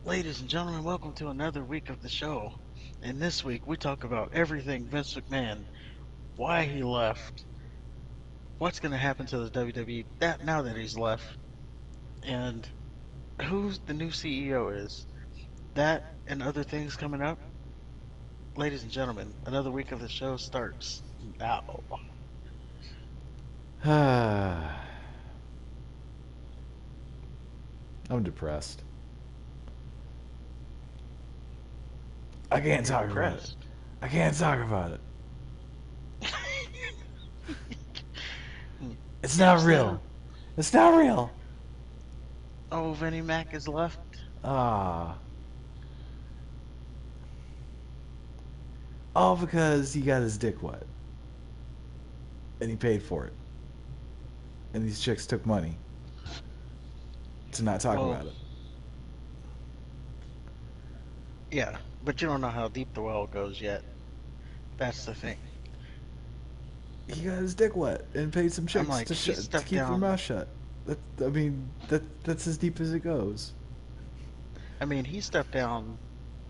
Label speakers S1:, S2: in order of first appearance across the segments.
S1: Ladies and gentlemen, welcome to another week of the show. And this week we talk about everything Vince McMahon, why he left, what's going to happen to the WWE that now that he's left, and who the new CEO is. That and other things coming up. Ladies and gentlemen, another week of the show starts now.
S2: I'm depressed. I can't
S1: You're
S2: talk about it.
S1: depressed.
S2: I can't talk about it. It's
S1: You're
S2: not
S1: upset.
S2: real. It's not real.
S1: Oh, Vinnie Mac is left.
S2: Ah. All because he got his dick wet. And he paid for it. And these chicks took money to not talk
S1: Well,
S2: about it.
S1: yeah, but you don't know how deep the well goes yet. That's the thing.
S2: He got his dick wet and paid some
S1: I'm
S2: chicks
S1: like,
S2: to
S1: he
S2: to
S1: stepped
S2: keep their
S1: down.
S2: mouth shut. That's as deep as it goes.
S1: I mean, he stepped down.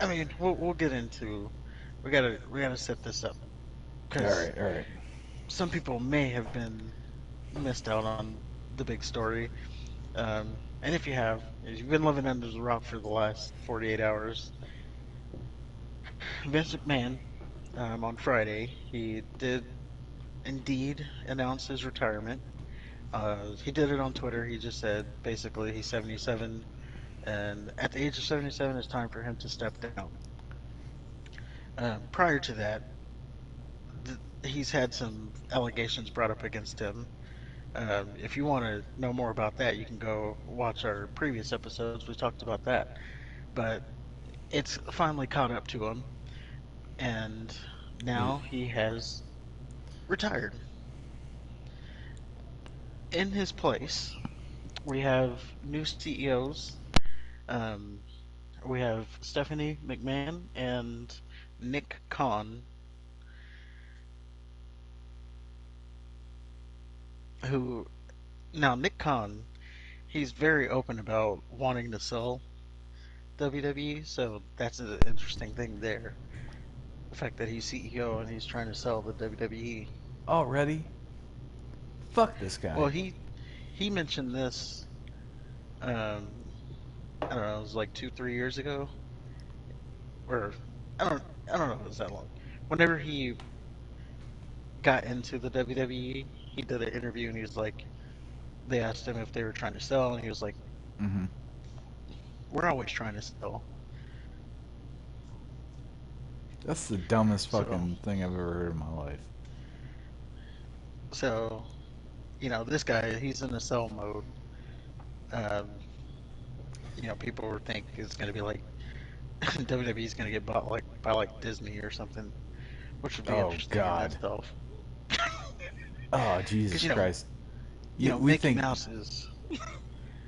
S1: I mean, we'll get into. We gotta set this up
S2: All
S1: because
S2: right, all right.
S1: some people may have been missed out on the big story. And if you have, if you've been living under the rock for the last 48 hours, Vince McMahon, on Friday, he did indeed announce his retirement. He did it on Twitter. He just said basically he's 77, and at the age of 77, it's time for him to step down. Prior to that, he's had some allegations brought up against him. If you want to know more about that, you can go watch our previous episodes. We talked about that. But it's finally caught up to him, and now he has retired. In his place, we have new CEOs. Um, we have Stephanie McMahon and Nick Khan, who now Nick Khan, he's very open about wanting to sell WWE, so that's an interesting thing there. The fact that he's CEO and he's trying to sell the WWE.
S2: Already? Fuck this
S1: Well,
S2: guy.
S1: he mentioned this. Um, I don't know. It was like 2, 3 years ago, or I don't know if it was that long. Whenever he got into the WWE, he did an interview and he was like, they asked him if they were trying to sell, and he was like,
S2: Mm-hmm.
S1: "We're always trying to sell."
S2: That's the dumbest
S1: So
S2: fucking thing I've ever heard in my life.
S1: so this guy, he's in a sell mode. Um, people would think it's gonna be like WWE is gonna get bought like by like Disney or something, which would be
S2: Oh
S1: interesting in
S2: God.
S1: itself.
S2: Oh
S1: Because
S2: Jesus Christ. We
S1: Mickey
S2: think
S1: Mouse is.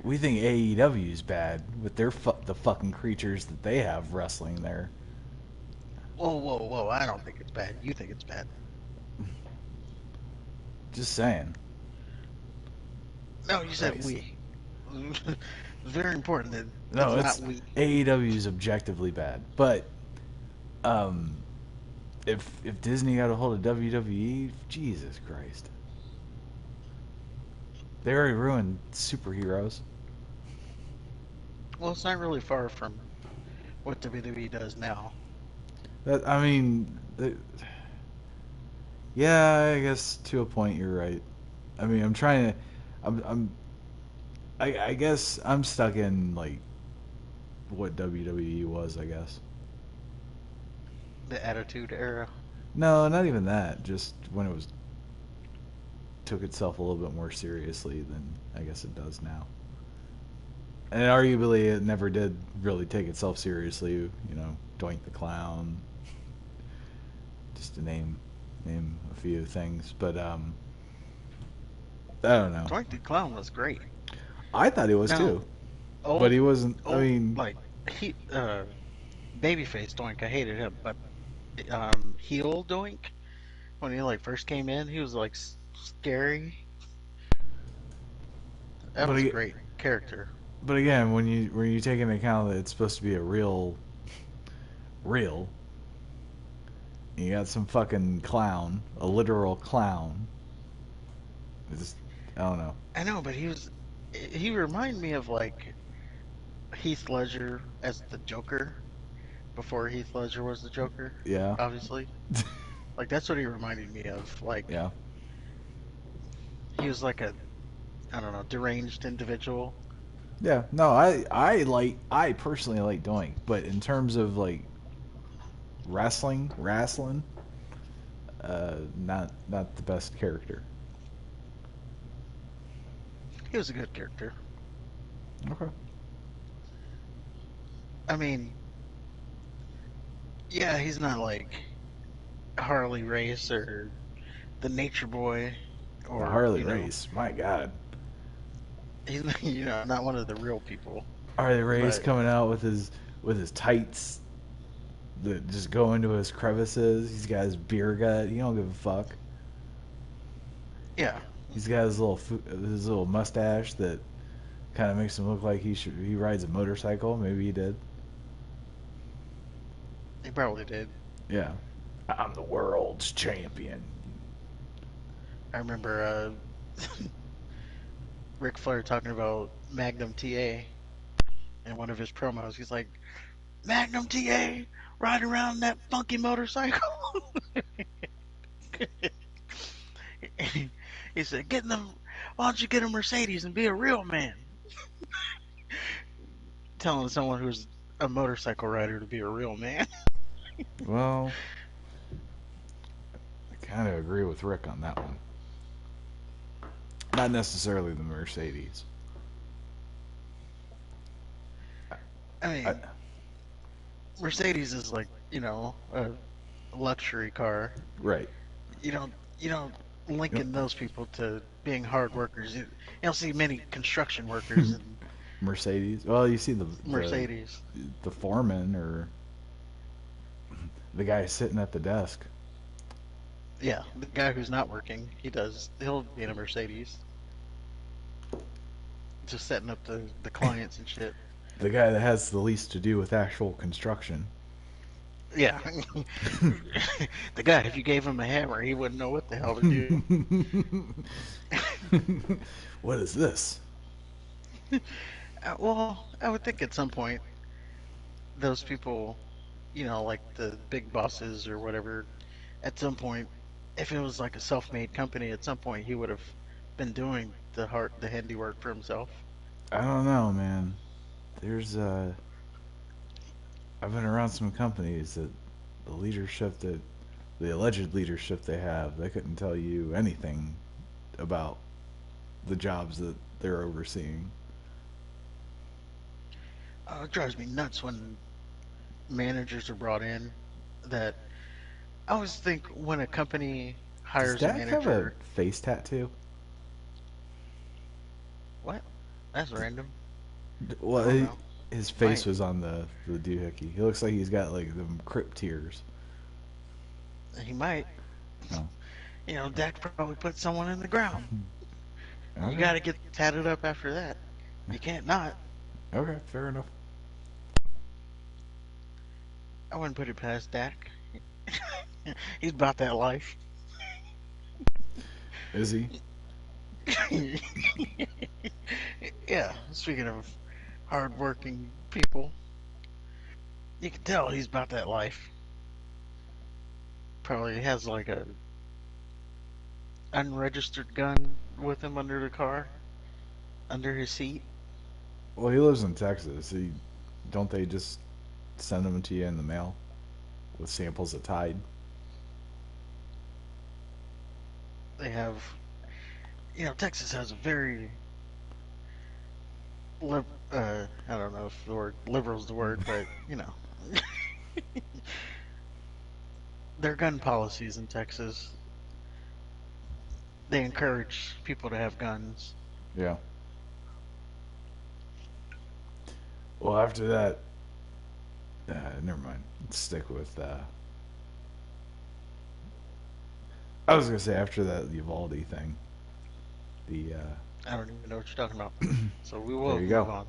S2: AEW is bad with the fucking creatures that they have wrestling there.
S1: Whoa, whoa, whoa! I don't think it's bad. You think it's bad?
S2: Just saying.
S1: No, you said
S2: Christ.
S1: we. It's very important that it's
S2: No,
S1: not
S2: it's
S1: we.
S2: AEW is objectively bad, but um, if Disney got a hold of WWE, Jesus Christ, they already ruined superheroes.
S1: Well, it's not really far from what WWE does now.
S2: That I mean, yeah, I guess to a point you're right. I mean, I'm trying to, I guess I'm stuck in like what WWE was. I guess
S1: The Attitude Era.
S2: no, not even that. Just when it was took itself a little bit more seriously than I guess it does now. And arguably, it never did really take itself seriously. Doink the Clown, just to name a few things. But I don't know.
S1: Doink the Clown was great.
S2: I thought he was
S1: Now,
S2: too, but
S1: old,
S2: he wasn't. I
S1: old,
S2: mean,
S1: like he, babyface Doink, I hated him, but heel Doink, when he like first came in, he was like scary. That
S2: but
S1: was a
S2: he,
S1: great character.
S2: But again, when you take into account that it's supposed to be a real, you got some fucking clown, a literal clown. It's, I don't know.
S1: I know, but he reminded me of like Heath Ledger as the Joker before Heath Ledger was the Joker,
S2: Yeah,
S1: obviously. Like that's what he reminded me of. Like
S2: yeah,
S1: he was like a I don't know, deranged individual.
S2: yeah. No, I personally like Doink, but in terms of like wrestling, not the best character.
S1: He was a good character.
S2: Okay.
S1: I mean, yeah, he's not like Harley Race or the Nature Boy
S2: The
S1: or,
S2: Harley Race, my God.
S1: he's not one of the real people.
S2: Harley Race
S1: But
S2: coming out with his tights that just go into his crevices. He's got his beer gut. He don't give a fuck.
S1: yeah,
S2: He's got his little mustache that kind of makes him look like he rides a motorcycle. Maybe he did.
S1: he probably did.
S2: Yeah. I'm the world's champion.
S1: I remember Ric Flair talking about Magnum TA in one of his promos. He's like, Magnum TA riding around that funky motorcycle. He said, "Getting them. Why don't you get a Mercedes and be a real man?" Telling someone who's a motorcycle rider to be a real man.
S2: Well, I kind of agree with Rick on that one. Not necessarily the Mercedes.
S1: I
S2: I,
S1: mean, Mercedes is like a luxury car.
S2: right.
S1: You don't
S2: You know,
S1: linking those people to being hard workers. You don't see many construction workers in
S2: Mercedes. Well, you see
S1: Mercedes.
S2: the foreman or the guy sitting at the desk.
S1: Yeah, the guy who's not working, he'll be in a Mercedes, just setting up the clients and shit.
S2: The guy that has the least to do with actual construction.
S1: Yeah, the guy, if you gave him a hammer, he wouldn't know what the hell to do.
S2: What is this?
S1: Well, I would think at some point those people, like the big bosses or whatever, at some point, if it was like a self-made company, at some point he would have been doing the handiwork for himself.
S2: I don't know, man. There's I've been around some companies that the leadership that the alleged leadership they have, they couldn't tell you anything about the jobs that they're overseeing.
S1: It drives me nuts when managers are brought in that I always think when a company
S2: Does
S1: hires a
S2: Dak have a
S1: manager,
S2: face tattoo?
S1: what? That's random. I
S2: Well,
S1: don't know.
S2: his face
S1: Might.
S2: was on the doohickey. He looks like he's got like them crypt tears.
S1: He might.
S2: No.
S1: Dak probably put someone in the ground. You
S2: Okay.
S1: got to get tatted up after that. You can't not.
S2: Okay. Fair enough.
S1: I wouldn't put it past Dak. He's about that life.
S2: Is he?
S1: Yeah, speaking of hardworking people, you can tell he's about that life. Probably has like a unregistered gun with him under the car, under his seat.
S2: Well, he lives in Texas. Don't they just send them to you in the mail with samples of Tide?
S1: They have, Texas has a very I don't know if the word liberal's the word, but their gun policies in Texas, they encourage people to have guns.
S2: Yeah. Well, after that, never mind. Let's stick with. I was gonna say after that Uvalde thing. The
S1: I don't even know what you're talking about. So we
S2: there
S1: will
S2: you
S1: move
S2: go.
S1: on.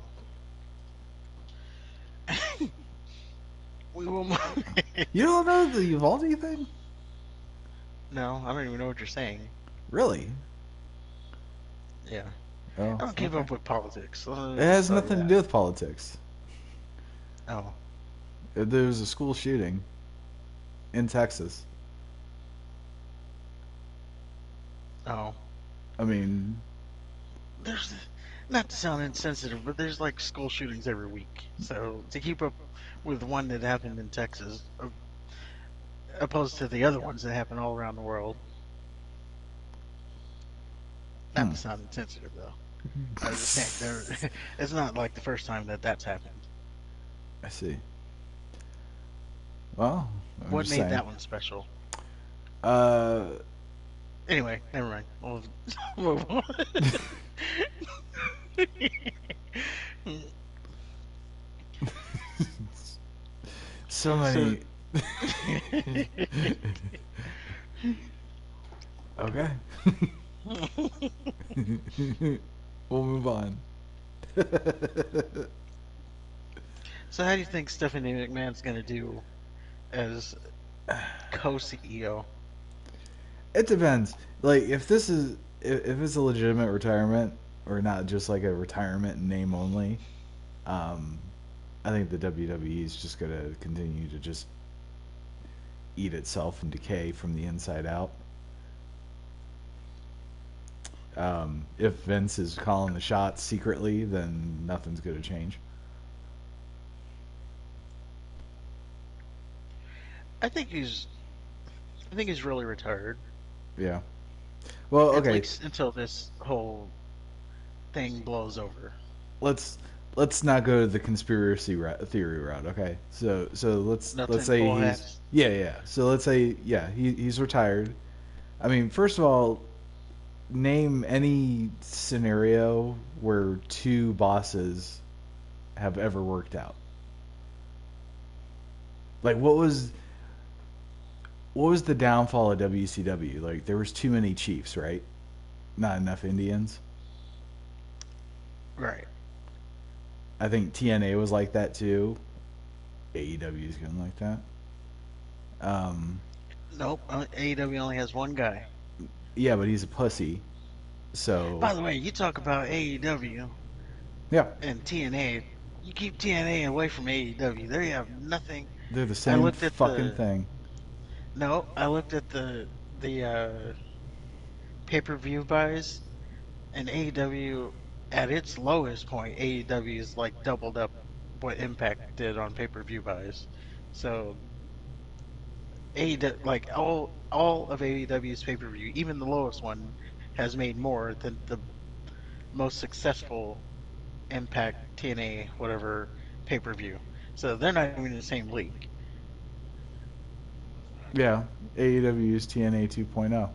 S2: You don't know the Uvalde thing?
S1: No, I don't even know what you're saying.
S2: Really?
S1: Yeah.
S2: Oh,
S1: I don't keep
S2: okay.
S1: up with politics. Let
S2: It
S1: me just
S2: has
S1: tell you
S2: nothing to
S1: that.
S2: do with politics.
S1: Oh,
S2: There was a school shooting in Texas.
S1: oh.
S2: I mean,
S1: There's, not to sound insensitive, but there's like school shootings every week. So to keep up with one that happened in Texas, opposed to the other ones that happen all around the world, not
S2: hmm.
S1: to sound insensitive though. I was just saying, there, it's not like the first time that that's happened.
S2: I see. Well, I'm
S1: What
S2: just
S1: made
S2: saying.
S1: that one special?
S2: Uh,
S1: Anyway, never mind. We'll move on.
S2: so
S1: So,
S2: many. Okay. We'll move on.
S1: so how do you think Stephanie McMahon's gonna do as co-CEO?
S2: It depends. Like if this is if it's a legitimate retirement or not just like a retirement in name only, um, I think the WWE is just gonna continue to just eat itself and decay from the inside out. If Vince is calling the shots secretly, then nothing's gonna change.
S1: I think he's, I think he's really retired,
S2: Yeah. Well,
S1: at
S2: okay.
S1: least until this whole thing blows over.
S2: Let's let's not go to the conspiracy theory route. Okay. So
S1: No
S2: let's say
S1: tinfoil
S2: he's
S1: hats.
S2: yeah. So let's say he's retired. I mean, first of all, name any scenario where two bosses have ever worked out. Like what was the downfall of WCW? Like there was too many chiefs, right? Not enough Indians.
S1: Right.
S2: I think TNA was like that too. AEW is going like that. Um,
S1: Nope. AEW only has one guy.
S2: yeah, but he's a pussy. So
S1: By the way, you talk about AEW
S2: yeah,
S1: and TNA. You keep TNA away from AEW. They have nothing.
S2: they're the
S1: I
S2: same
S1: looked at
S2: fucking
S1: the
S2: thing.
S1: no. I looked at the pay-per-view buys, and AEW at its lowest point, AEW is like doubled up what Impact did on pay-per-view buys. So AEW, like all of AEW's pay-per-view, even the lowest one, has made more than the most successful Impact, TNA, whatever pay-per-view. So they're not even in the same league.
S2: Yeah, AEW's TNA 2.0.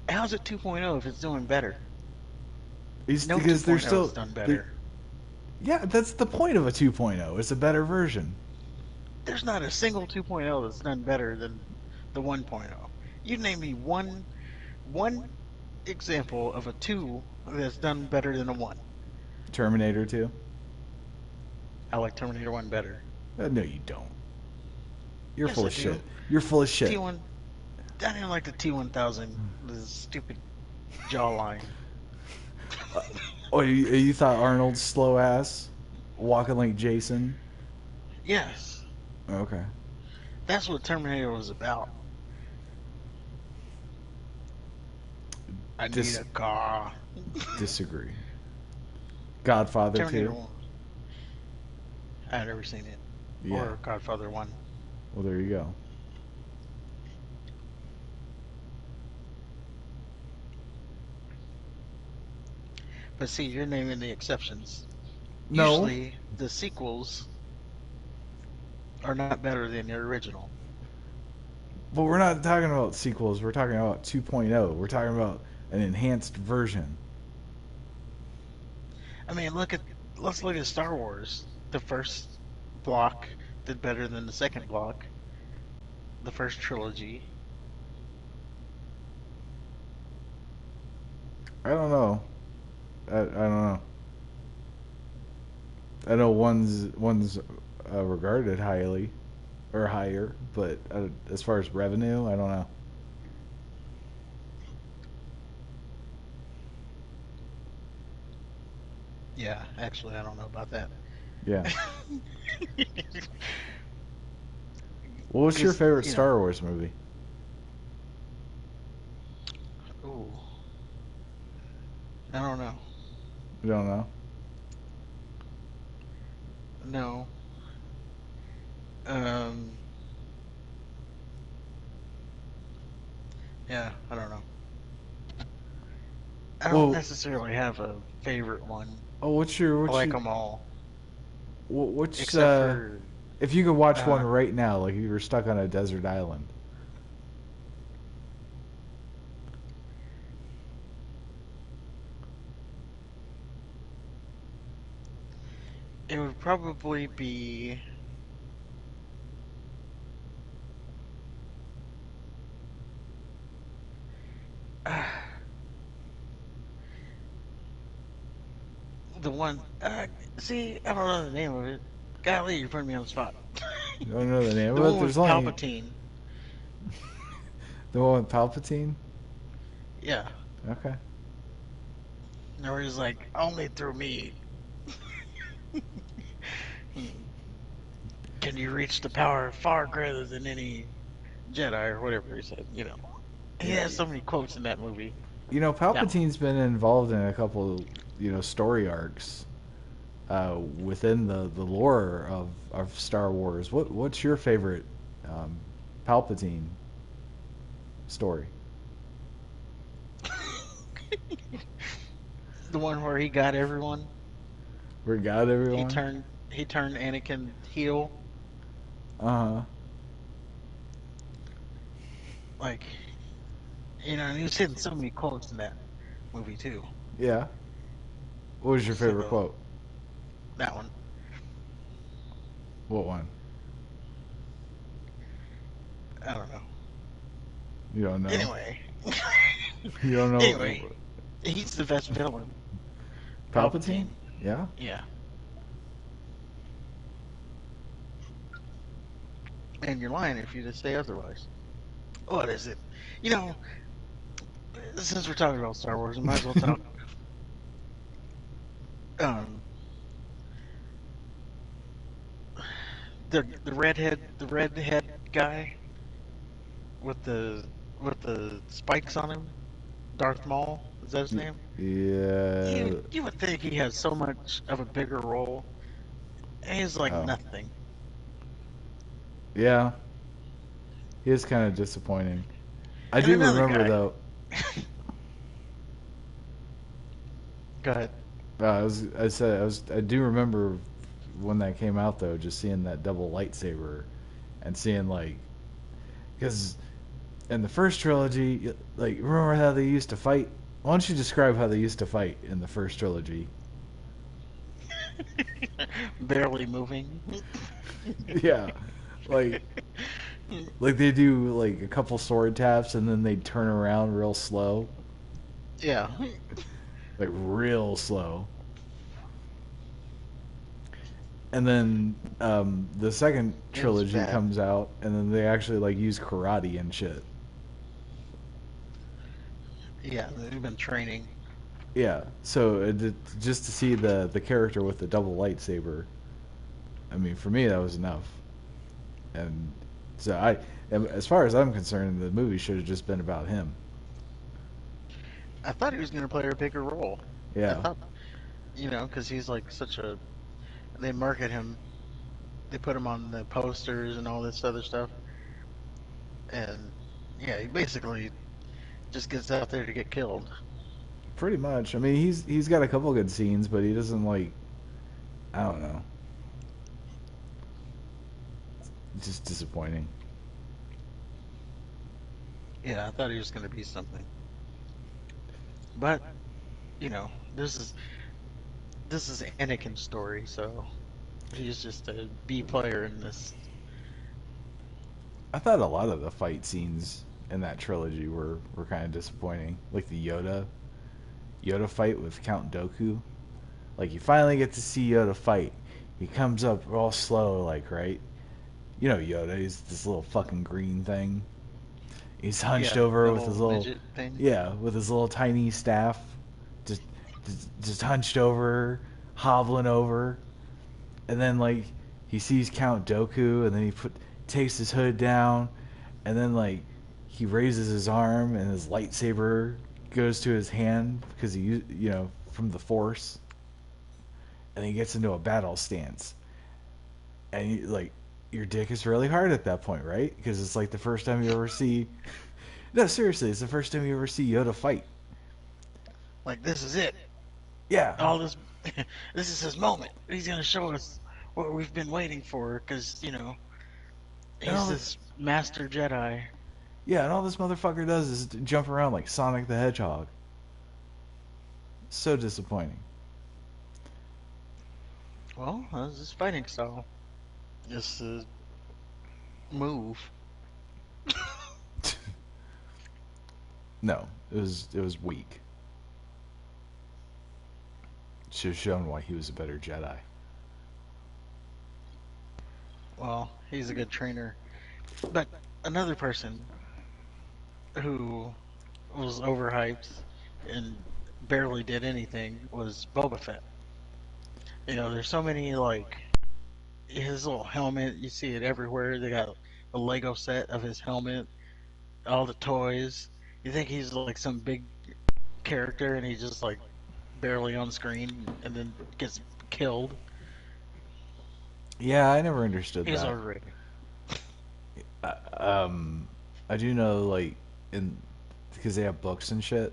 S1: How's it 2.0 if it's doing better?
S2: It's
S1: No
S2: because they're
S1: 2.0 has
S2: still
S1: done
S2: they're
S1: better.
S2: yeah, that's the point of a 2.0. It's a better version.
S1: There's not a single 2.0 that's done better than the 1.0. You name me one example of a 2 that's done better than a 1.
S2: Terminator 2.
S1: I like Terminator 1 better.
S2: No, you don't. You're
S1: Yes,
S2: full
S1: I
S2: of shit.
S1: do.
S2: You're full of shit.
S1: T1, I didn't like the T1000, the stupid jawline.
S2: Oh, you thought Arnold's slow ass walking like Jason?
S1: Yes,
S2: Okay.
S1: that's what Terminator was about. I need
S2: Dis
S1: a car.
S2: disagree. Godfather
S1: Terminator
S2: 2.
S1: 1. I had never seen it.
S2: Yeah.
S1: Or Godfather 1.
S2: Well, there you go.
S1: But see, you're naming the exceptions.
S2: No,
S1: Usually, the sequels are not better than the original.
S2: but we're not talking about sequels. We're talking about 2.0. We're talking about an enhanced version.
S1: I mean, let's look at Star Wars. The first block did better than the second block. The first trilogy.
S2: I don't know. I don't know. I know one's regarded highly or higher, but as far as revenue, I don't know.
S1: Yeah, actually, I don't know about that.
S2: Yeah. Well, what's your
S1: Because,
S2: favorite
S1: you know,
S2: Star Wars movie?
S1: ooh, I don't know.
S2: You don't know?
S1: No. Um, yeah, I don't know. I don't
S2: Well,
S1: necessarily have a favorite one.
S2: oh,
S1: I
S2: what's
S1: like
S2: your
S1: them all,
S2: what's
S1: except for,
S2: if you could watch one
S1: uh,
S2: right now, like if you were stuck on a desert island?
S1: it would probably be, uh, the one, see, I don't know the name of it. Golly, you're putting me on the spot.
S2: You don't know the name
S1: The
S2: of it?
S1: one
S2: There's
S1: with
S2: only
S1: Palpatine.
S2: the one with Palpatine.
S1: Yeah.
S2: Okay.
S1: Where he's like, only through me can you reach the power far greater than any Jedi or whatever he said, you know. He
S2: Yeah.
S1: has so many quotes in that movie. That one.
S2: Palpatine's been involved in a couple, story arcs within the lore of Star Wars. What's your favorite um, Palpatine story?
S1: The one where he got everyone.
S2: We got
S1: He
S2: everyone.
S1: turned he turned Anakin heel.
S2: Uh huh.
S1: Like, and he was hitting so many quotes in that movie too.
S2: Yeah. What was your favorite
S1: So
S2: quote?
S1: that one.
S2: What one?
S1: I don't know.
S2: You don't know.
S1: Anyway.
S2: You don't know.
S1: Anyway, he's the best villain.
S2: Palpatine?
S1: Palpatine.
S2: Yeah.
S1: Yeah. And you're lying if you just say otherwise. What is it? You know, since we're talking about Star Wars, we might as well talk. Um, the redhead guy with the spikes on him, Darth Maul. Is that his name?
S2: Yeah.
S1: You would think he has so much of a bigger role. And he's like
S2: Oh.
S1: nothing.
S2: Yeah. He is kind of disappointing. I
S1: And
S2: do
S1: another
S2: remember
S1: guy.
S2: though.
S1: Go ahead.
S2: I do remember when that came out though, just seeing that double lightsaber, and seeing like, because in the first trilogy, like remember how they used to fight? Why don't you describe how they used to fight in the first trilogy?
S1: Barely moving.
S2: Yeah, like they do like a couple sword taps and then they turn around real slow,
S1: Yeah.
S2: like real slow. And then the second
S1: It was
S2: trilogy
S1: bad.
S2: comes out, and then they actually like use karate and shit.
S1: Yeah, they've been training.
S2: Yeah, so just to see the character with the double lightsaber, I mean, for me that was enough. And so as far as I'm concerned, the movie should have just been about him.
S1: I thought he was going to play a bigger role. I
S2: Yeah,
S1: thought, because he's like such a. They market him. They put him on the posters and all this other stuff. And yeah, he basically just gets out there to get killed.
S2: pretty much. I mean, he's got a couple good scenes, but he doesn't like. I don't know. It's just disappointing.
S1: Yeah, I thought he was going to be something. But this is Anakin's story, so he's just a B player in this.
S2: I thought a lot of the fight scenes in that trilogy were kind of disappointing, like the Yoda fight with Count Dooku. Like you finally get to see Yoda fight. He comes up all slow, like, right? You know Yoda, he's this little fucking green thing. He's hunched
S1: Yeah,
S2: over
S1: the
S2: with his
S1: little
S2: little,
S1: midget thing.
S2: yeah, with his little tiny staff, just, just hunched over, hobbling over, and then like he sees Count Dooku, and then takes his hood down, and then like he raises his arm, and his lightsaber goes to his hand because from the Force, and he gets into a battle stance, and like your dick is really hard at that point, right? Because it's like the first time you ever see. No, seriously, it's the first time you ever see Yoda fight.
S1: Like, this is it.
S2: Yeah,
S1: All this, this is his moment. He's gonna show us what we've been waiting for, because
S2: and
S1: he's this master Jedi.
S2: and all this motherfucker does is jump around like Sonic the Hedgehog. So disappointing.
S1: Well, that's his fighting style. Just move.
S2: No, it was weak. Should have shown why he was a better Jedi.
S1: Well, he's a good trainer. But another person who was overhyped and barely did anything was Boba Fett. There's so many, like, his little helmet. You see it everywhere. They got a Lego set of his helmet, all the toys. You think he's like some big character, and he's just like barely on screen, and then gets killed.
S2: Yeah, I never understood
S1: He's
S2: that.
S1: already.
S2: Uh, um, I do know like in because they have books and shit,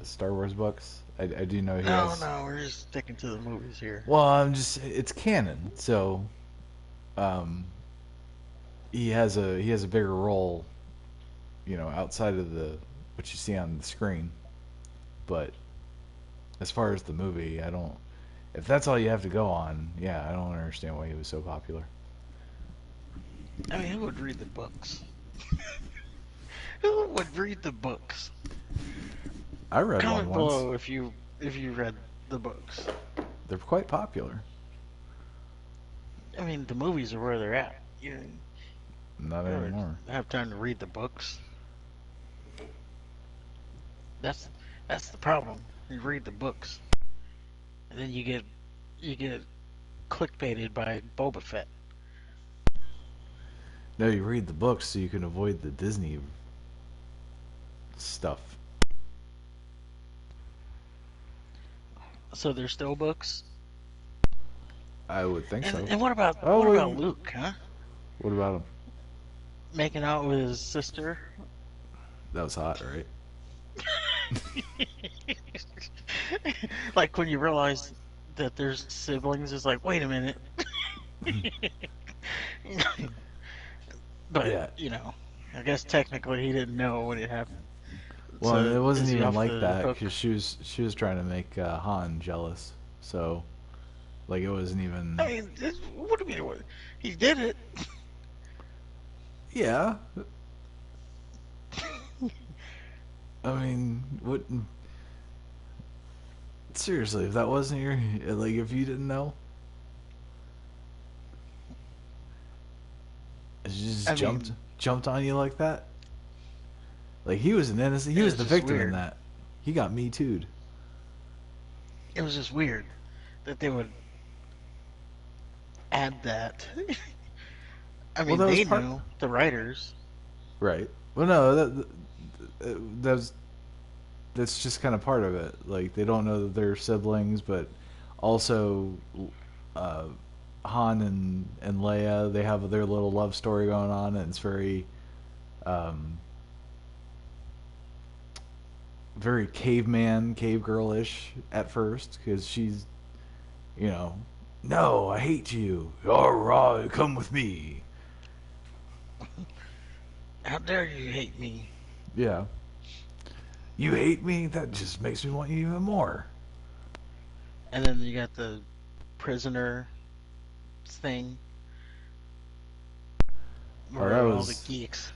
S2: Star Wars books. I do know he
S1: No,
S2: has.
S1: no, we're just sticking to the movies here.
S2: Well, it's canon, so um, he has a bigger role, outside of the what you see on the screen. But as far as the movie, I don't. If that's all you have to go on, yeah, I don't understand why he was so popular.
S1: I mean, who would read the books? Who would read the books?
S2: I read one
S1: Comment
S2: once.
S1: below if you read the books.
S2: They're quite popular.
S1: I mean, the movies are where they're at.
S2: Not
S1: Don't
S2: anymore.
S1: have time to read the books. That's that's the problem. You read the books, and then you get clickbaited by Boba Fett.
S2: No, you read the books so you can avoid the Disney stuff.
S1: So there's still books.
S2: I would think
S1: And
S2: so.
S1: and what about
S2: Oh,
S1: what about
S2: wait,
S1: Luke, huh?
S2: what about him?
S1: Making out with his sister.
S2: That was hot, right?
S1: Like when you realize that there's siblings, it's like, wait a minute. But
S2: Yeah.
S1: I guess technically he didn't know when it happened.
S2: Well, it
S1: So
S2: wasn't
S1: is he
S2: even
S1: off
S2: like
S1: the
S2: that
S1: hook?
S2: because she was trying to make Han jealous. So like it wasn't even.
S1: I mean, what do you mean? He did it.
S2: Yeah. I mean, what? Seriously, if that wasn't your like, if you didn't know, she just
S1: I
S2: jumped
S1: mean,
S2: jumped on you like that. Like he was an innocent. He
S1: it
S2: was
S1: was
S2: the
S1: just
S2: victim in
S1: weird.
S2: that. He got me too'd.
S1: It was just weird that they would add that. I
S2: Well,
S1: mean,
S2: that was
S1: they
S2: part.
S1: knew the writers.
S2: Right. Well, no, that's just kind of part of it. Like they don't know that they're siblings, but also uh, Han and Leia, they have their little love story going on, and it's very um, very caveman, cave girl ish at first because she's you know, no, I hate you. All right, come with me.
S1: How dare you hate me?
S2: Yeah. You hate me? That just makes me want you even more.
S1: And then you got the prisoner thing
S2: Oh, that
S1: where all the
S2: was
S1: geeks.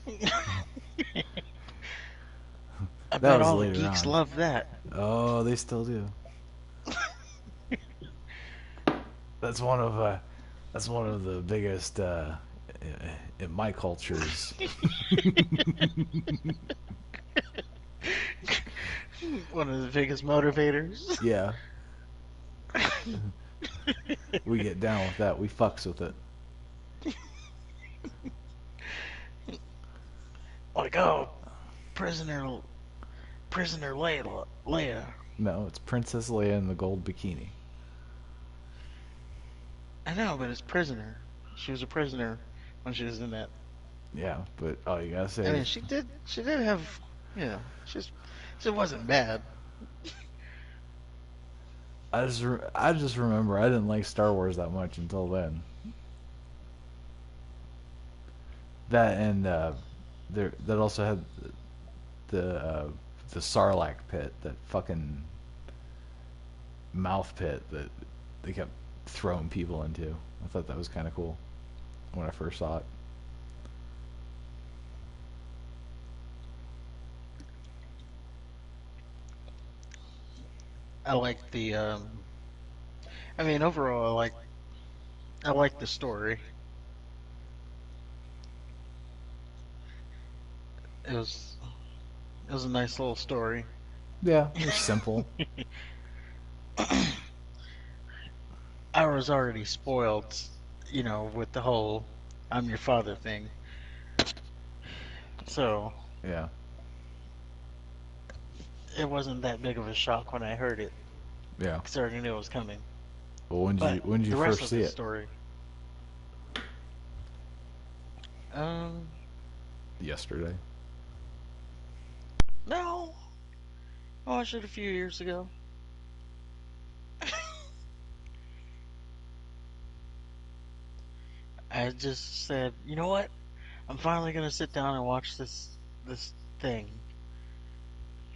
S1: I
S2: that
S1: bet
S2: was
S1: all the
S2: later
S1: geeks
S2: on.
S1: love that.
S2: Oh, they still do. That's that's one of the biggest in my cultures.
S1: One of the biggest motivators.
S2: Yeah, we get down with that. We fucks with it.
S1: Like, oh, prisoner, prisoner Leia.
S2: No, it's Princess Leia in the gold bikini.
S1: I know, but it's prisoner. She was a prisoner when she was in that.
S2: Yeah, but all you gotta say
S1: I mean,
S2: is
S1: she did have, you know, she wasn't bad.
S2: I just remember I didn't like Star Wars that much until then. That and there that also had the uh, the Sarlacc pit, that fucking mouth pit that they kept throwing people into. I thought that was kind of cool when I first saw it.
S1: I like the, I mean, overall, I like the story. It was, it was a nice little story.
S2: Yeah, it was simple.
S1: I was already spoiled, you know, with the whole "I'm your father" thing. So
S2: Yeah.
S1: it wasn't that big of a shock when I heard it,
S2: Yeah.
S1: because I already knew it was coming.
S2: Well,
S1: But
S2: when did you
S1: the rest
S2: first
S1: of
S2: see
S1: the
S2: it?
S1: story, um,
S2: Yesterday.
S1: no, I watched it a few years ago. I just said, you know what? I'm finally gonna sit down and watch this thing,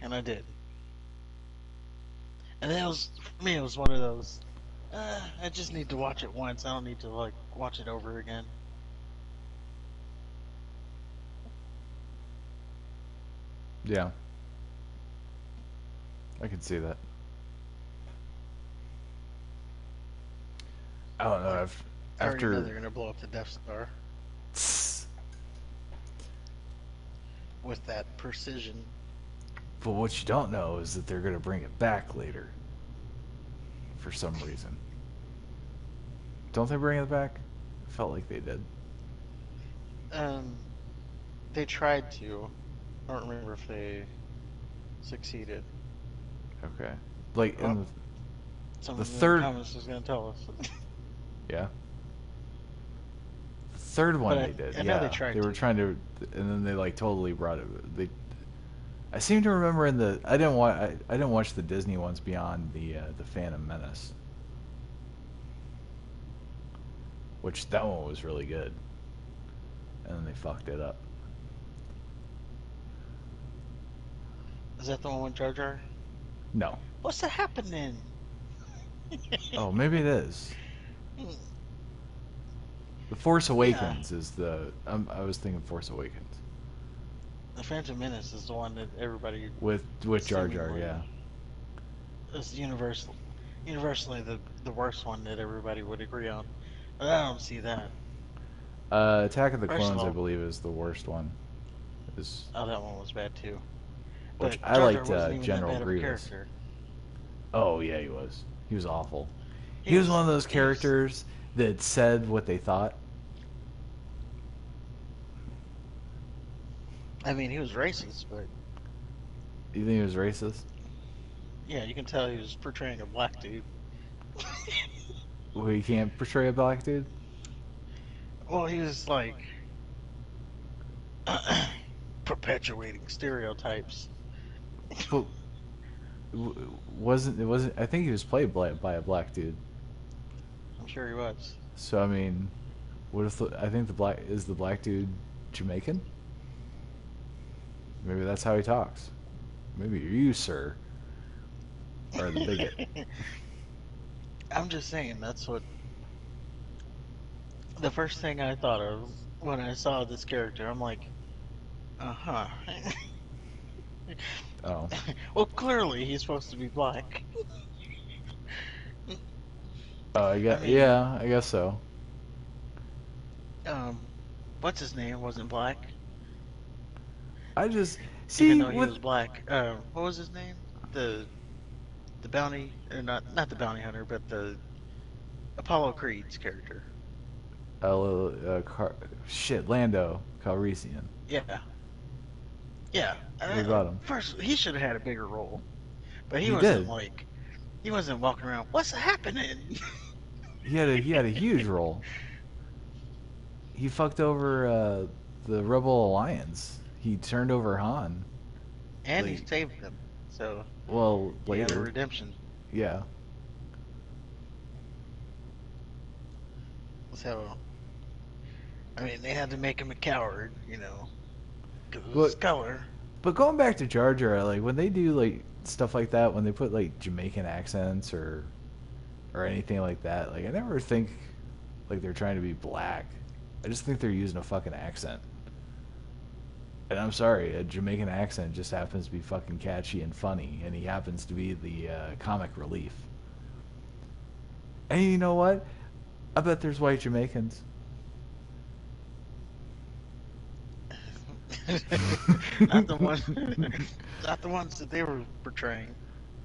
S1: and I did. And it was for me. It was one of those. I just need to watch it once. I don't need to like watch it over again.
S2: Yeah, I can see that. I don't know.
S1: Like I already know
S2: After,
S1: they're gonna blow up the Death Star with that precision.
S2: but what you don't know is that they're gonna bring it back later for some reason. Don't they bring it back? Felt like they did.
S1: Um, they tried to. I don't remember if they succeeded.
S2: Okay. Like
S1: Oh,
S2: in the
S1: someone in the
S2: third,
S1: comments is gonna tell us.
S2: yeah, the third
S1: But
S2: one they did.
S1: I know they
S2: Yeah,
S1: tried
S2: they were
S1: to.
S2: trying to, and then they like totally brought it. I seem to remember in the I didn't watch the Disney ones beyond the Phantom Menace, which that one was really good, and then they fucked it up.
S1: Is that the one with Jar Jar?
S2: No.
S1: What's that happening?
S2: Oh, maybe it is. The Force
S1: Yeah,
S2: Awakens is the. I was thinking Force Awakens
S1: the Phantom Menace is the one that everybody
S2: with Jar Jar.
S1: seemingly
S2: Yeah.
S1: is universally the worst one that everybody would agree on. But I don't see that.
S2: Attack of the
S1: First of
S2: Clones, I
S1: all,
S2: believe, is the worst one. Is
S1: oh, that one was bad too.
S2: which
S1: But
S2: I
S1: Jar Jar
S2: liked
S1: wasn't even that
S2: General
S1: bad of a
S2: Grievous.
S1: character.
S2: Oh yeah, he was. He was awful.
S1: He
S2: He was
S1: was
S2: one of those
S1: he was.
S2: characters that said what they thought.
S1: I mean, he was racist, but
S2: You think he was racist?
S1: yeah, you can tell he was portraying a black dude.
S2: Well, he can't portray a black dude.
S1: Well, he was like perpetuating stereotypes.
S2: But wasn't it wasn't? I think he was played by a black dude.
S1: I'm sure he was.
S2: So I mean, what if I think the black dude Jamaican? Maybe that's how he talks. Maybe you, sir, are the bigot.
S1: I'm just saying that's what the first thing I thought of when I saw this character. I'm like, uh huh.
S2: Oh,
S1: Well, clearly he's supposed to be black.
S2: Oh,
S1: I mean,
S2: yeah, I guess so.
S1: um, what's his name wasn't black,
S2: I just
S1: even
S2: see
S1: though he
S2: with
S1: was black. What was his name? The the bounty, or not the bounty hunter, but the Apollo Creed's character.
S2: shit Lando Calrissian.
S1: Yeah, yeah.
S2: What about him?
S1: First, he should have had a bigger role, but
S2: He did.
S1: he wasn't walking around. What's happening?
S2: He had a huge role. He fucked over the Rebel Alliance. He turned over Han.
S1: And he
S2: Like,
S1: saved them, so
S2: well,
S1: he had a
S2: later,
S1: redemption.
S2: yeah.
S1: So I mean, they had to make him a coward, you know, because of his
S2: But
S1: color.
S2: but going back to Jar Jar, like when they do like stuff like that, when they put like Jamaican accents or anything like that, like I never think like they're trying to be black. I just think they're using a fucking accent. And I'm sorry, a Jamaican accent just happens to be fucking catchy and funny, and he happens to be the comic relief. And you know what? I bet there's white Jamaicans.
S1: Not the one, not the ones that they were portraying.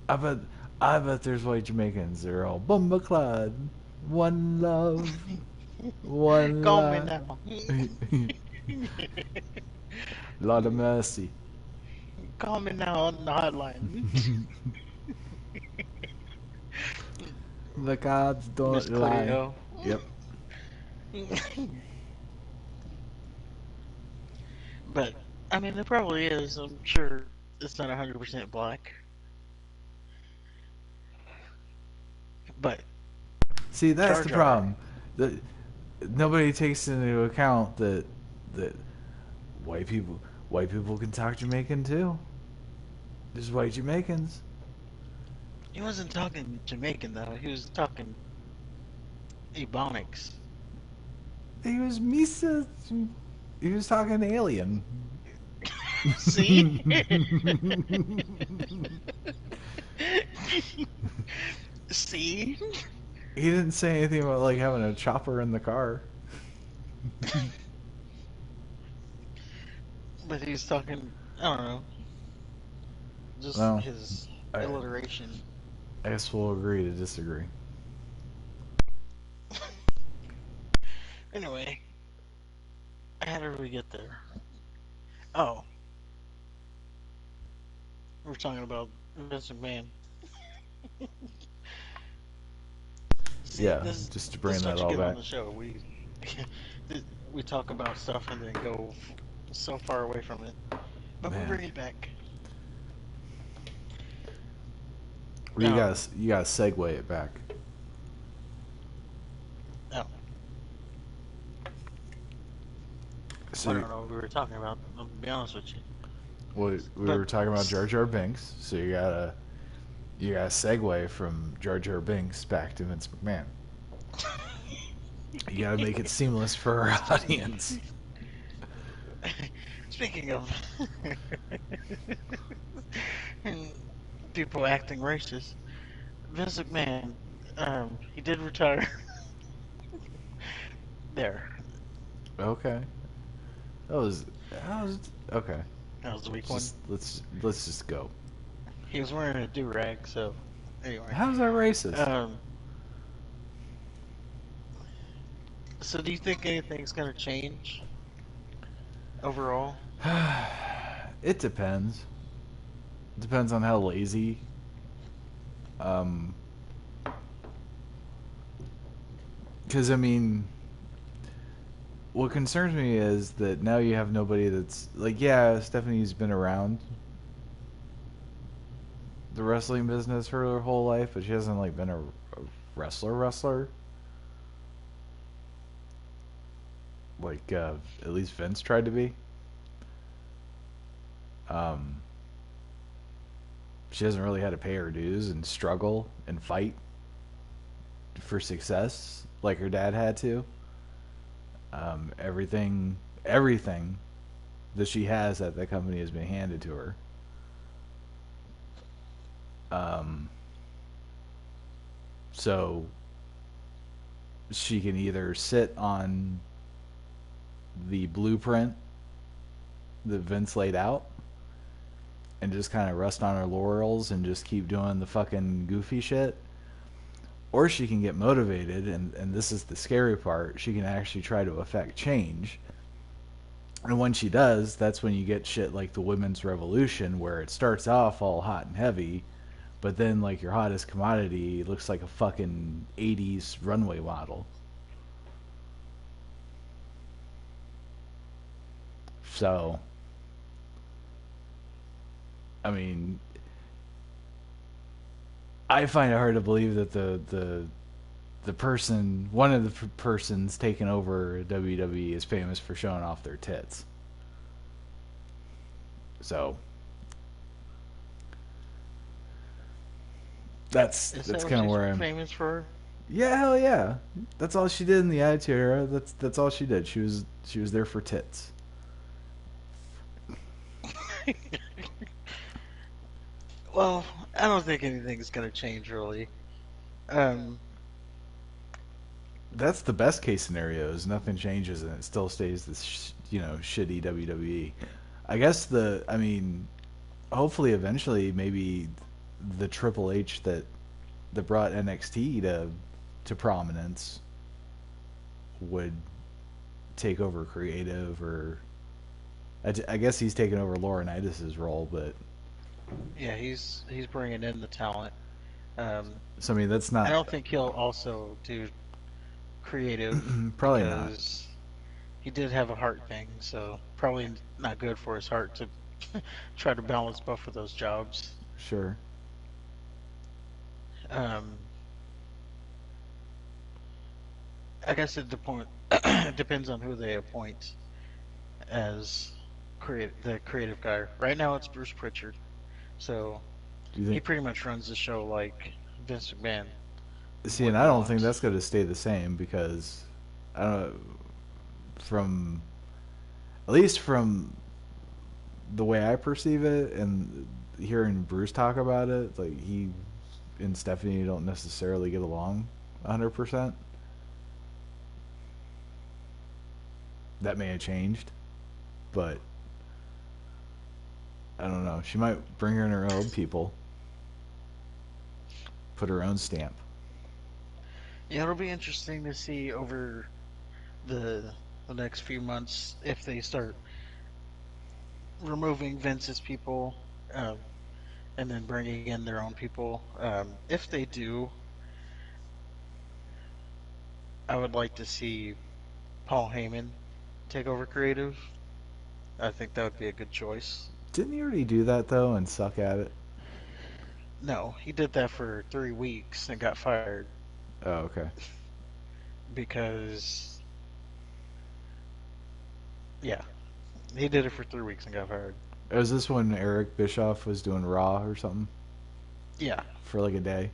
S2: I bet I bet there's white Jamaicans. They're all Bumbaclad. One love. One
S1: Call me
S2: love.
S1: now.
S2: Lord of mercy.
S1: Call me now on the hotline.
S2: The gods
S1: Miss
S2: don't lie.
S1: Cleo.
S2: Yep.
S1: But I mean, there probably is. I'm sure it's not 100% black, but
S2: See, that's
S1: Jar
S2: the
S1: Jar.
S2: problem. That nobody takes into account that white people white people can talk Jamaican too. There's white Jamaicans.
S1: He wasn't talking Jamaican though. He was talking Ebonics.
S2: He was Misa. He was talking alien.
S1: See? See?
S2: He didn't say anything about like having a chopper in the car.
S1: But he's talking, I don't know, just
S2: Well,
S1: his
S2: I,
S1: alliteration.
S2: I guess we'll agree to disagree.
S1: Anyway, how did we get there? Oh, we're talking about Vince McMahon. See,
S2: Yeah, just to
S1: this
S2: bring
S1: is what
S2: that
S1: you
S2: all
S1: get on
S2: back.
S1: the show. We talk about stuff and then go so far away from it, but we
S2: Man,
S1: bring it back.
S2: well, you gotta segue it back.
S1: Oh, I
S2: So
S1: don't know what we were talking about. I'll be honest with you.
S2: we
S1: But
S2: were talking about Jar Jar Binks. So you gotta segue from Jar Jar Binks back to Vince McMahon. You gotta make it seamless for our audience.
S1: speaking of people acting racist, Vince McMahon, he did retire. There,
S2: Okay, that was okay.
S1: that was the weak one.
S2: Let's just go.
S1: He was wearing a do rag, so anyway.
S2: How's that racist?
S1: Um, so do you think anything's gonna change overall?
S2: It depends. It depends on how lazy. Um, because I mean, what concerns me is that now you have nobody that's like, yeah, Stephanie's been around the wrestling business her whole life, but she hasn't like been a wrestler. Like at least Vince tried to be. Um, she hasn't really had to pay her dues and struggle and fight for success like her dad had to. Everything that she has at that company has been handed to her. Um, so she can either sit on the blueprint that Vince laid out and just kind of rest on her laurels and just keep doing the fucking goofy shit, or she can get motivated, and this is the scary part, she can actually try to affect change. And when she does, that's when you get shit like the women's revolution, where it starts off all hot and heavy, but then like your hottest commodity looks like a fucking 80s runway model. So, I mean, I find it hard to believe that the person, one of the persons taking over WWE is famous for showing off their tits. So
S1: Is
S2: that's
S1: that what
S2: kind of
S1: she's
S2: where I'm.
S1: famous for?
S2: Yeah, hell yeah. That's all she did in the Attitude Era. That's all she did. She was there for tits.
S1: Well, I don't think anything's gonna change really. Um,
S2: That's the best case scenario. Is nothing changes and it still stays this shitty WWE. I guess I mean, hopefully eventually maybe the Triple H that brought NXT to prominence would take over creative, or I guess he's taken over Laurinaitis' role, but
S1: yeah, he's bringing in the talent. Um,
S2: so I mean that's
S1: I
S2: not
S1: don't think he'll also do creative
S2: probably not.
S1: because he did have a heart thing, so probably not good for his heart to try to balance both of those jobs.
S2: Sure.
S1: Um, I guess it depends on who they appoint as the creative guy. Right now it's Bruce Pritchard, so
S2: Do you
S1: he
S2: think?
S1: pretty much runs the show like Vince McMahon
S2: See, and
S1: would
S2: I don't think
S1: want.
S2: that's going to stay the same because I don't know, from at least from the way I perceive it and hearing Bruce talk about it, like he and Stephanie don't necessarily get along 100%. That may have changed, but I don't know. She might bring in her own people, put her own stamp.
S1: Yeah, it'll be interesting to see over the the next few months if they start removing Vince's people, and then bringing in their own people. If they do, I would like to see Paul Heyman take over creative. I think that would be a good choice.
S2: Didn't he already do that though and suck at it?
S1: No, he did that for 3 weeks and got fired
S2: Oh, okay.
S1: because, yeah, he did it for 3 weeks and got fired.
S2: Was this when Eric Bischoff was doing Raw or something
S1: Yeah,
S2: for like a day?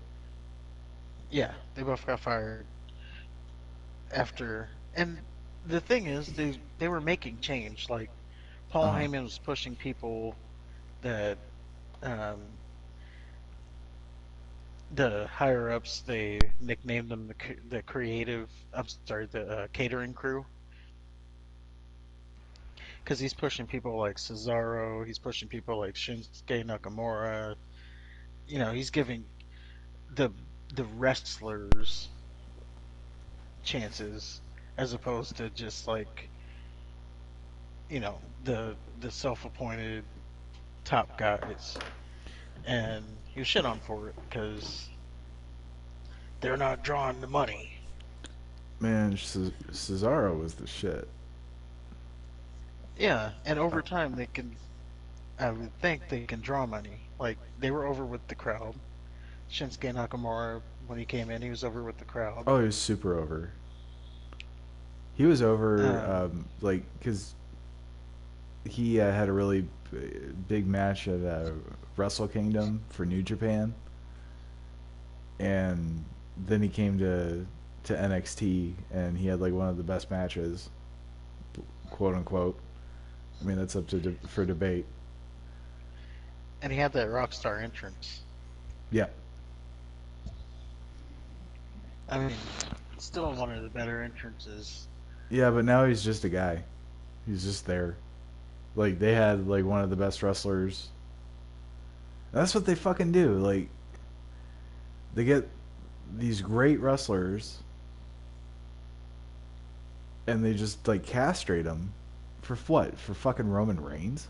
S1: yeah, they both got fired after. And the thing is, they were making change. Like Paul
S2: Uh huh.
S1: Heyman was pushing people that um, the higher ups they nicknamed them the creative. I'm sorry, the catering crew, because he's pushing people like Cesaro. He's pushing people like Shinsuke Nakamura. He's giving the the wrestlers chances as opposed to just like the self-appointed top guys. And he was shit on for it because they're not drawing the money.
S2: Man, Cesaro was the shit.
S1: Yeah, and over time they can. I would think they can draw money. Like they were over with the crowd. Shinsuke Nakamura, when he came in, he was over with the crowd.
S2: Oh, he was super over. He was over,
S1: Um,
S2: like, because he had a really big match at Wrestle Kingdom for New Japan, and then he came to NXT, and he had like one of the best matches, quote unquote. I mean, that's up for debate.
S1: and he had that rock star entrance.
S2: Yeah,
S1: I mean, Still one of the better entrances.
S2: Yeah, but now he's just a guy. He's just there. Like they had like one of the best wrestlers. That's what they fucking do. Like they get these great wrestlers and they just like castrate them for what? For fucking Roman Reigns?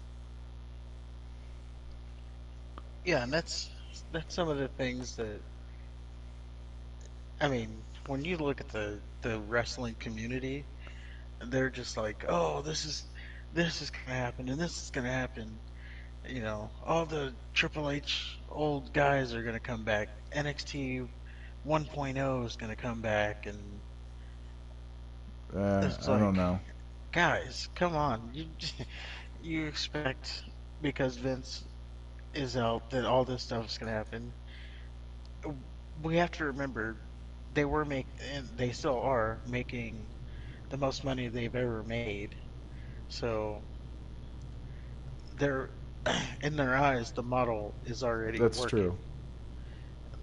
S1: Yeah, and that's some of the things that I mean, when you look at the wrestling community, they're just like, "Oh, this is gonna happen and this is gonna happen." You know, all the Triple H old guys are gonna come back. NXT 1.0 is gonna come back, and it's
S2: I don't
S1: like,
S2: know.
S1: guys, come on. You you expect because Vince is out that all this stuff is gonna happen. We have to remember they were make and they still are making the most money they've ever made. So they're in their eyes, the model is already
S2: That's
S1: working.
S2: true.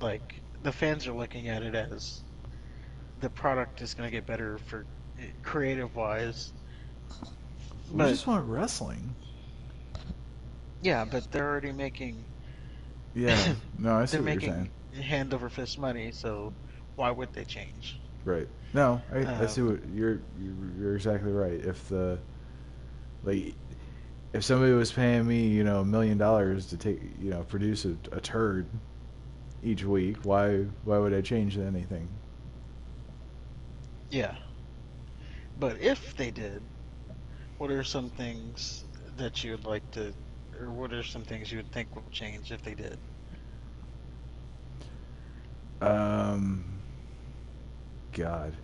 S1: Like the fans are looking at it as the product is going to get better for creative wise.
S2: We
S1: But
S2: just want wrestling.
S1: yeah, but they're already making
S2: Yeah. No, I see
S1: they're
S2: what you're saying.
S1: making hand over fist money, so why would they change?
S2: Right. No, I see
S1: Um,
S2: what you're exactly right. If the like if somebody was paying me, $1 million to take, produce a turd each week, why would I change anything?
S1: yeah, but if they did, what are some things that you would like to, or what are some things you would think would change if they did?
S2: Um, God.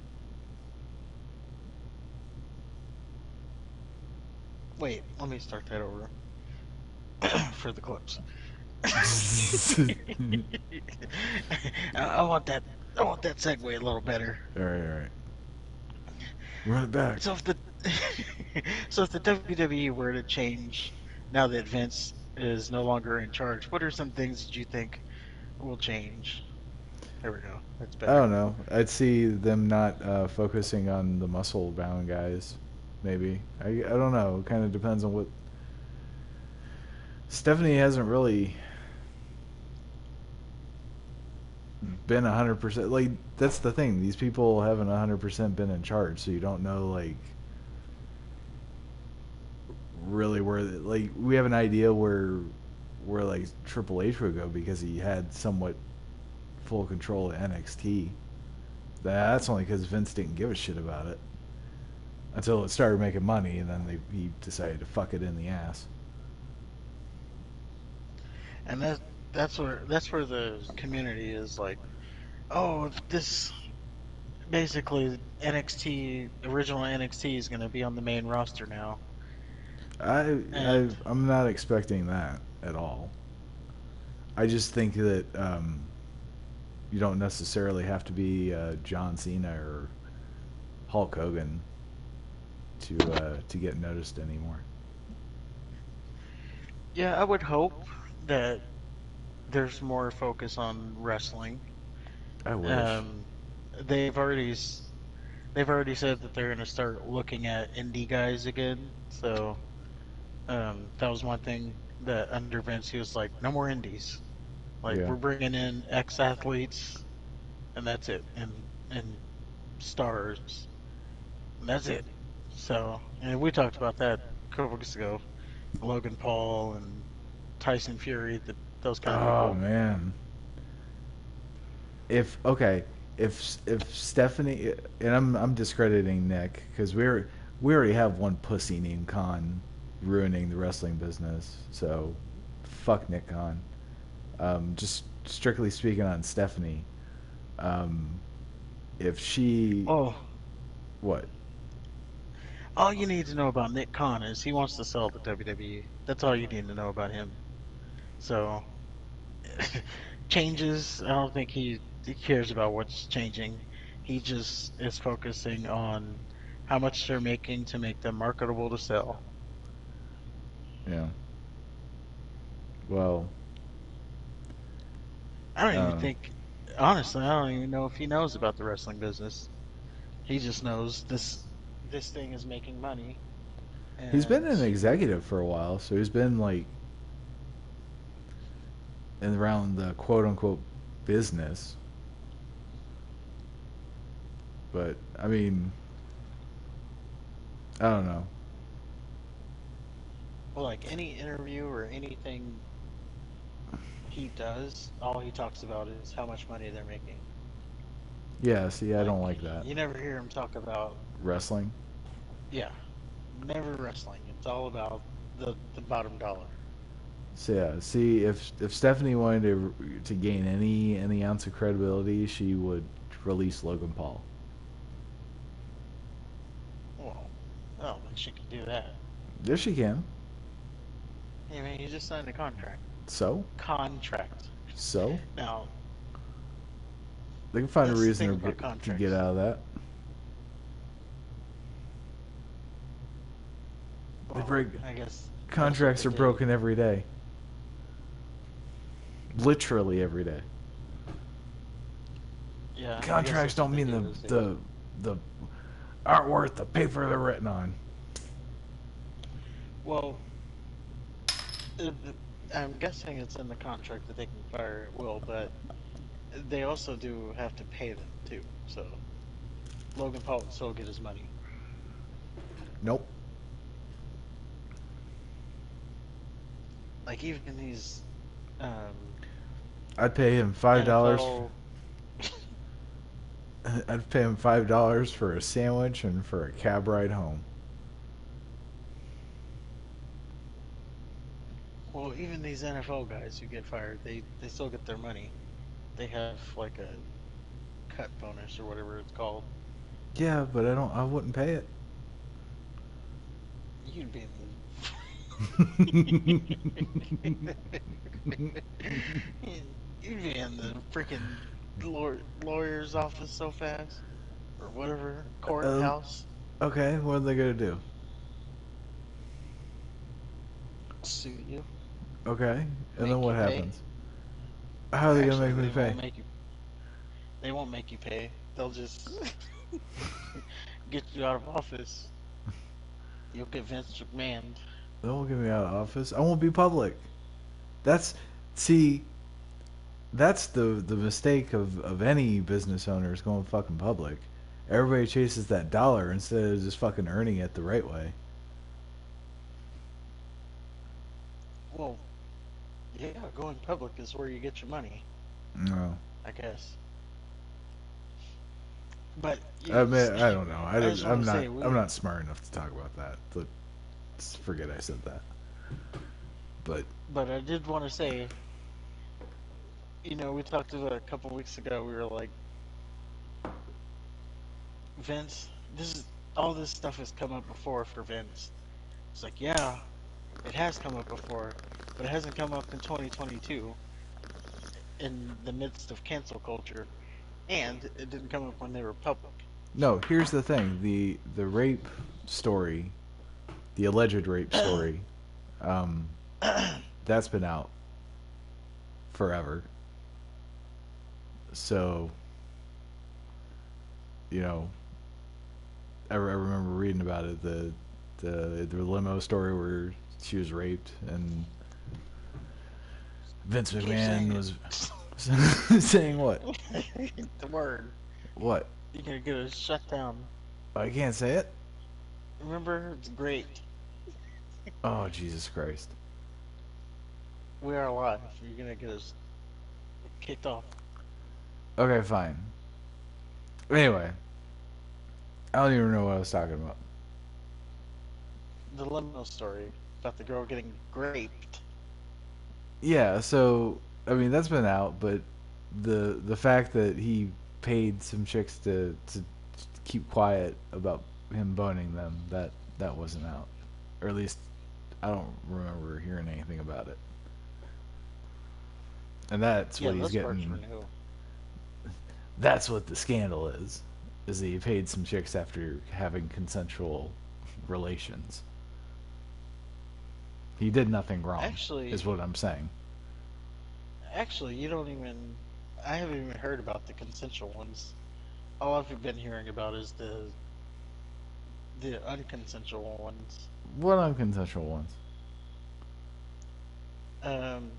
S1: Wait, let me start that over for the clips. I want that. I want that segue a little better.
S2: All right. Run it back.
S1: So if the so if the WWE were to change now that Vince is no longer in charge, what are some things that you think will change? There we go. That's
S2: I
S1: better.
S2: don't know. I'd see them not focusing on the muscle bound guys. Maybe. I don't know. It kind of depends on what. Stephanie hasn't really been 100%. Like, that's the thing. These people haven't 100% been in charge, so you don't know, like, really where. Like, we have an idea where like, Triple H would go because he had somewhat full control of NXT. That's only because Vince didn't give a shit about it until it started making money, and then he decided to fuck it in the ass.
S1: And that's where the community is like, oh, this basically NXT original NXT is going to be on the main roster now, and
S2: I'm not expecting that at all. I just think that you don't necessarily have to be John Cena or Hulk Hogan to get noticed anymore.
S1: yeah, I would hope that there's more focus on wrestling.
S2: I wish.
S1: Um, they've already they've already said that they're going to start looking at indie guys again. So that was one thing that under Vince he was like, no more indies. Like
S2: Yeah.
S1: we're bringing in ex athletes and that's it, and stars, and that's it. So and we talked about that a couple weeks ago. Logan Paul and Tyson Fury, those kind of
S2: Oh
S1: people.
S2: man. If okay, if Stephanie, and I'm discrediting Nick because we already have one pussy named Khan ruining the wrestling business. So fuck Nick Khan. Just strictly speaking on Stephanie, um, if she
S1: Oh,
S2: what?
S1: all you need to know about Nick Khan is he wants to sell the WWE. That's all you need to know about him. So changes, I don't think he cares about what's changing. He just is focusing on how much they're making to make them marketable to sell.
S2: Yeah. Well,
S1: I don't even
S2: um,
S1: think, honestly, I don't even know if he knows about the wrestling business. He just knows this thing is making money,
S2: He's been
S1: and
S2: an executive for a while, so he's been like in around the quote unquote business. But I mean, I don't know.
S1: well, like any interview or anything he does, all he talks about is how much money they're making.
S2: Yeah, see, I
S1: Like
S2: don't like that.
S1: you never hear him talk about,
S2: Wrestling.
S1: yeah, never wrestling. It's all about the bottom dollar.
S2: So yeah, see, if Stephanie wanted to gain any ounce of credibility, she would release Logan Paul.
S1: Well, I don't think she can do that.
S2: Yes, she can.
S1: I mean, he just signed a contract.
S2: So,
S1: Contract.
S2: so
S1: Now,
S2: they can find a
S1: that's the thing
S2: reason
S1: about
S2: to get
S1: contracts.
S2: out of that. They
S1: Well,
S2: break
S1: I guess that's what
S2: contracts
S1: they
S2: are
S1: did.
S2: broken every day, literally every day.
S1: Yeah, I guess
S2: Contracts
S1: that's what
S2: don't
S1: they
S2: mean
S1: did. Is they
S2: the aren't worth the paper they're written on.
S1: well, uh, I'm guessing it's in the contract that they can fire at will, but they also do have to pay them too. So Logan Paul would still get his money.
S2: Nope.
S1: Like even these um,
S2: I'd pay him $5.
S1: NFL.
S2: I'd pay him $5 for a sandwich and for a cab ride home.
S1: Well, even these NFL guys who get fired, they still get their money. They have like a cut bonus or whatever it's called.
S2: Yeah, but I don't. I wouldn't pay it.
S1: You'd be in you'd be in the freaking lawyer's office so fast, or whatever
S2: um.
S1: courthouse.
S2: Okay. What are they gonna do?
S1: Sue you,
S2: Okay. And then
S1: make you
S2: what
S1: pay.
S2: happens? How are they gonna
S1: Actually,
S2: make me
S1: they
S2: pay?
S1: won't make you. They won't make you pay. They'll just get you out of office. You'll get Vince McMahon.
S2: They won't get me out of office. I won't be public. That's see. That's the mistake of any business owner is going fucking public. Everybody chases that dollar instead of just fucking earning it the right way.
S1: Well, yeah, going public is where you get your money,
S2: No.
S1: I guess. But
S2: I
S1: you,
S2: mean, I don't know.
S1: I just want
S2: I'm
S1: to
S2: not.
S1: say
S2: I'm
S1: we.
S2: not smart enough to talk about that. Let's forget I said that. But
S1: But I did want to say, we talked about it a couple weeks ago. We were like, Vince, this is all this stuff has come up before for Vince. It's like, yeah, it has come up before, but it hasn't come up in 2022 in the midst of cancel culture, and it didn't come up when they were public.
S2: no, here's the thing: the rape story, the alleged rape story, um, that's been out forever. So you know, I remember reading about it. The limo story where she was raped and Vince
S1: Keep saying
S2: McMahon
S1: it.
S2: was saying what?
S1: The word.
S2: What?
S1: You're gonna get a shutdown.
S2: I can't say it.
S1: Remember, it's great.
S2: Oh Jesus Christ!
S1: We are live. You're gonna get us kicked off.
S2: Okay, fine. Anyway, I don't even know what I was talking about.
S1: The limo story about the girl getting raped.
S2: Yeah, so I mean that's been out, but the fact that he paid some chicks to keep quiet about him boning them that wasn't out, or at least I don't remember hearing anything about it. And that's
S1: Yeah,
S2: what he's
S1: those parts were
S2: getting.
S1: new.
S2: That's what the scandal is that he paid some chicks after having consensual relations. He did nothing wrong,
S1: Actually,
S2: is what I'm saying.
S1: actually, you don't even. I haven't even heard about the consensual ones. all I've been hearing about is the unconsensual ones.
S2: What unconsensual ones?
S1: Um,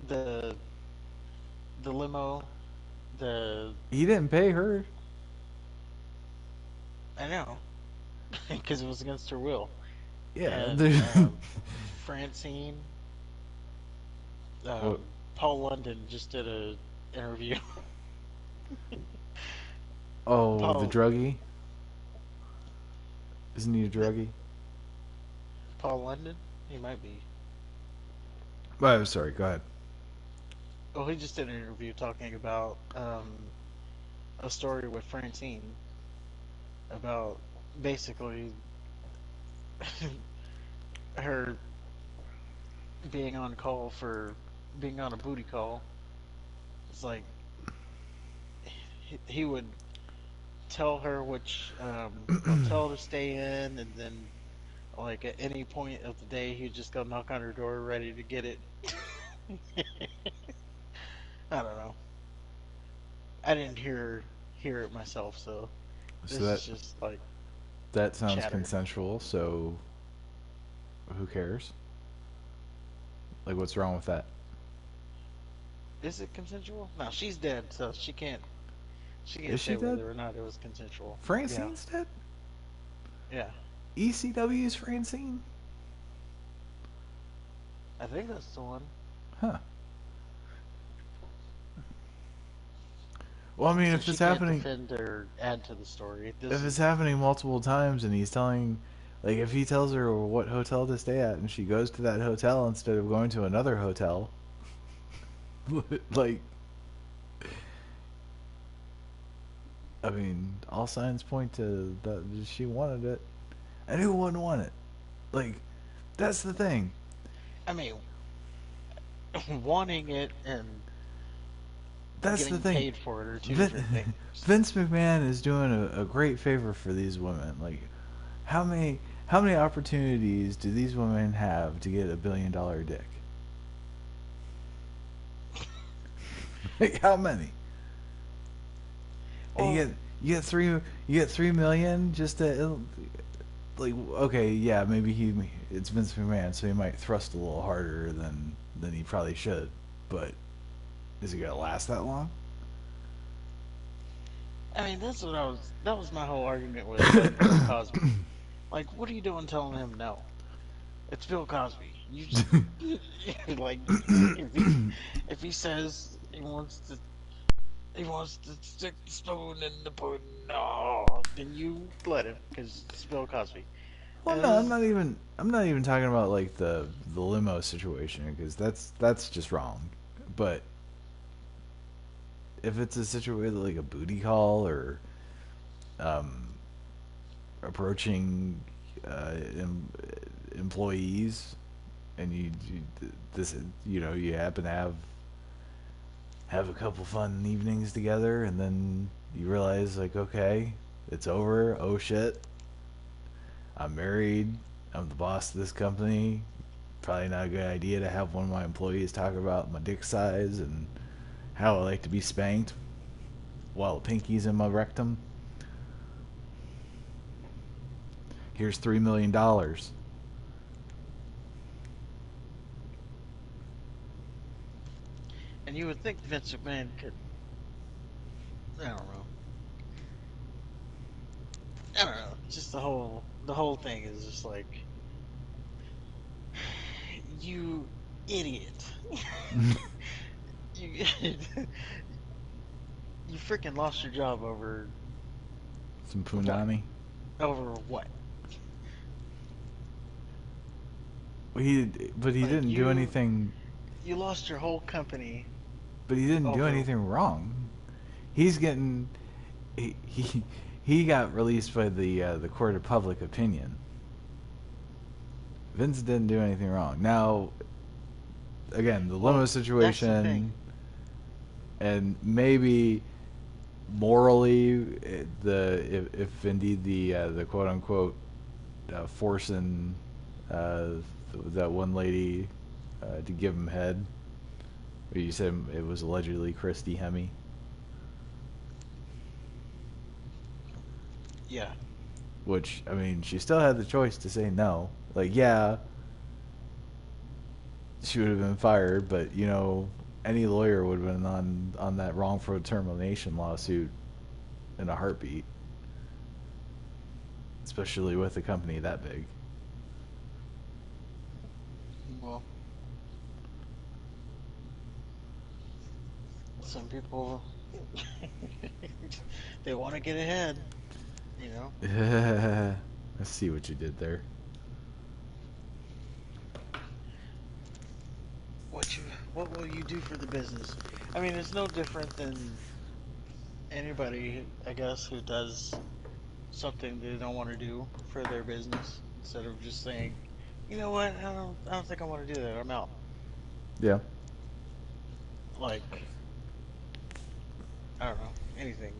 S1: the the limo, the
S2: He didn't pay her.
S1: I know because it was against her will,
S2: Yeah.
S1: and Francine,
S2: What?
S1: Paul London just did a interview.
S2: Oh, the
S1: Paul
S2: druggie. Isn't he a
S1: the,
S2: druggie?
S1: Paul London, he might be.
S2: Oh, I'm sorry. Go ahead.
S1: Well, he just did an interview talking about a story with Francine about basically her being on call for being on a booty call. It's like he would tell her which hotel to stay in, and then like at any point of the day, he'd just go knock on her door, ready to get it. I don't know. I didn't hear it myself, so
S2: So
S1: this is
S2: that
S1: just like
S2: that sounds
S1: chatter.
S2: consensual. So who cares? Like, what's wrong with that?
S1: Is it consensual? No, she's dead, so she can't
S2: Is she
S1: say
S2: dead?
S1: whether or not it was consensual. Yeah,
S2: Francine's dead.
S1: yeah.
S2: ECW's Francine.
S1: I think that's the one.
S2: Huh. Well, I mean,
S1: So she can't defend or add to the story. This
S2: if it's
S1: is
S2: happening multiple times, and he's telling, like, if he tells her what hotel to stay at, and she goes to that hotel instead of going to another hotel, like, I mean, all signs point to that she wanted it, and who wouldn't want it? Like, that's the thing.
S1: I mean, wanting it and
S2: That's the
S1: getting
S2: thing.
S1: paid for it are two
S2: Vin-
S1: different things.
S2: Vince McMahon is doing a great favor for these women. Like, how many how many opportunities do these women have to get $1 billion dick? Like, how many? And
S1: Well,
S2: you get three you get 3 million just to, like, okay, yeah, maybe it's Vince McMahon, so he might thrust a little harder than he probably should, but is it gonna last that long?
S1: I mean, that's what I was. That was my whole argument with like Bill Cosby. Like, what are you doing telling him no? It's Bill Cosby. You just like if he says he wants to stick the spoon in the pudding, no, then you let him because it's Bill Cosby.
S2: Well,
S1: And
S2: no,
S1: it was,
S2: I'm not even talking about like the limo situation, because that's just wrong. But if it's a situation like a booty call, or um, approaching employees, and this you happen to have a couple fun evenings together, and then you realize, like, okay, it's over. Oh shit, I'm married. I'm the boss of this company. Probably not a good idea to have one of my employees talk about my dick size and how I like to be spanked while the pinky's in my rectum. Here's $3 million.
S1: and you would think Vince McMahon could. I don't know. I don't know. Just the whole thing is just like you idiot. You you freaking lost your job over
S2: Some
S1: what?
S2: punani.
S1: Over what?
S2: But he
S1: Like
S2: didn't do
S1: you
S2: anything.
S1: you lost your whole company
S2: But he didn't do
S1: over.
S2: anything wrong. He's getting he got released by the court of public opinion. Vince didn't do anything wrong. Now, again, the limo
S1: Well, that's the
S2: situation,
S1: thing.
S2: and maybe morally, if indeed the quote unquote forcing uh, that one lady to give him head. You said it was allegedly Christy Hemme.
S1: Yeah.
S2: Which, I mean, she still had the choice to say no. Like, yeah, she would have been fired, but any lawyer would have been on that wrongful termination lawsuit in a heartbeat, especially with a company that big.
S1: Well, some people they want to get ahead, you know.
S2: I see what you did there.
S1: What you what will you do for the business? I mean, it's no different than anybody, I guess, who does something they don't want to do for their business instead of just saying, you know what, I don't think I want to do that. I'm out.
S2: Yeah,
S1: Like, I don't know, anything.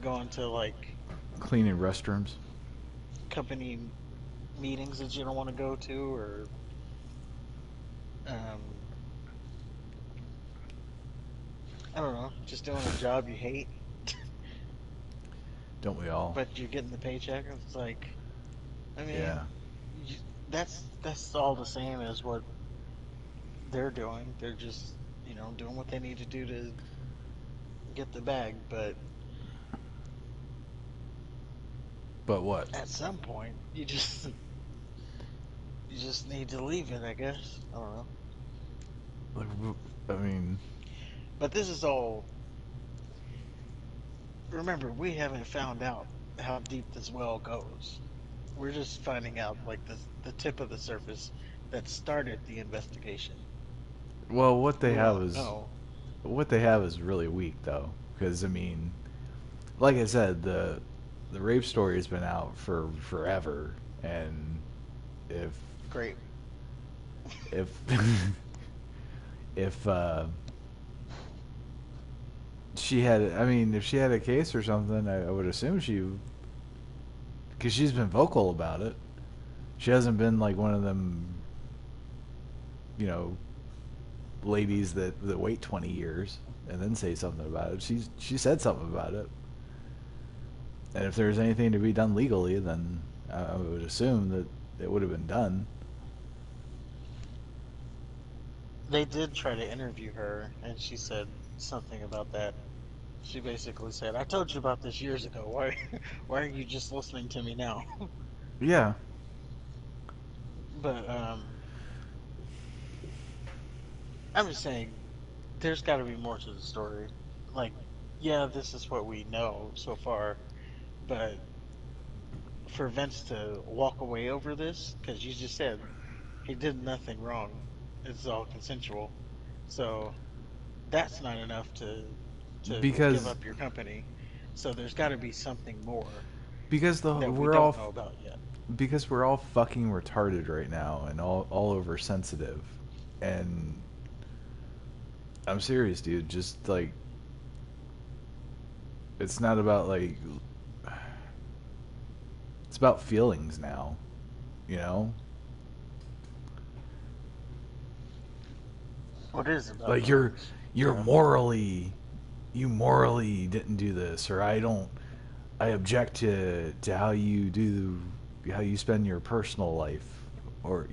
S1: Going to like
S2: cleaning restrooms.
S1: company meetings that you don't want to go to, or um, I don't know, just doing a job you hate,
S2: Don't we all?
S1: but you're getting the paycheck. It's like, I mean,
S2: Yeah.
S1: you, that's all the same as what they're doing. They're just, doing what they need to do to get the bag. But
S2: But what?
S1: at some point, you just need to leave it, I guess. I don't know.
S2: Like, I mean,
S1: But this is all. Remember, we haven't found out how deep this well goes. We're just finding out like the tip of the surface that started the investigation.
S2: well,
S1: We won't know.
S2: what they have is really weak though, because I mean, like I said, the rape story has been out for forever, and if
S1: Great.
S2: if if she had, I mean, if she had a case or something, I would assume because she's been vocal about it. She hasn't been like one of them, you know, ladies that wait 20 years and then say something about it. She said something about it, and if there's anything to be done legally, then I would assume that it would have been done.
S1: They did try to interview her, and she said something about that. She basically said, "I told you about this years ago. Why, why are you just listening to me now?"
S2: Yeah,
S1: But I'm just saying, there's got to be more to the story. Like, yeah, this is what we know so far, but for Vince to walk away over this, because you just said he did nothing wrong, it's all consensual. So that's not enough to give
S2: because
S1: up your company. So there's got to be something more
S2: because the
S1: that we
S2: we're
S1: don't
S2: all
S1: know about yet.
S2: because we're all fucking retarded right now and all over sensitive, and I'm serious, dude. Just like it's not about like it's about feelings now, you know?
S1: What is about
S2: Like you're
S1: feelings?
S2: you're
S1: Yeah.
S2: morally you morally didn't do this, or I object to how you spend your personal life, or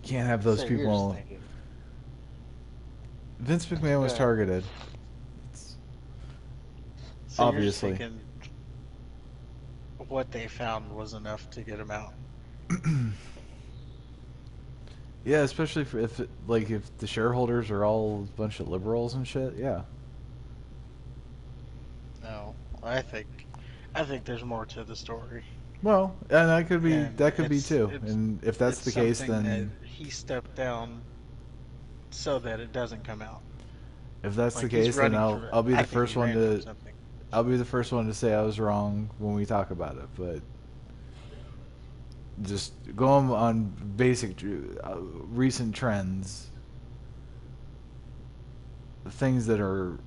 S2: can't have those
S1: So you're just
S2: people.
S1: thinking.
S2: Vince McMahon
S1: Go
S2: was
S1: ahead.
S2: targeted. It's,
S1: So you're just
S2: obviously.
S1: thinking what they found was enough to get him out.
S2: Yeah, especially if the shareholders are all a bunch of liberals and shit. Yeah.
S1: No, I think there's more to the story,
S2: Well, and
S1: and
S2: that could be too. And if that's
S1: it's
S2: the case,
S1: something that
S2: then
S1: he stepped down so that it doesn't come out.
S2: if that's the
S1: Like he's
S2: case, then
S1: running for.
S2: I'll be the
S1: I think he
S2: first one
S1: ran for
S2: to
S1: something.
S2: I'll be the first one to say I was wrong when we talk about it. But just going on basic recent trends, things that are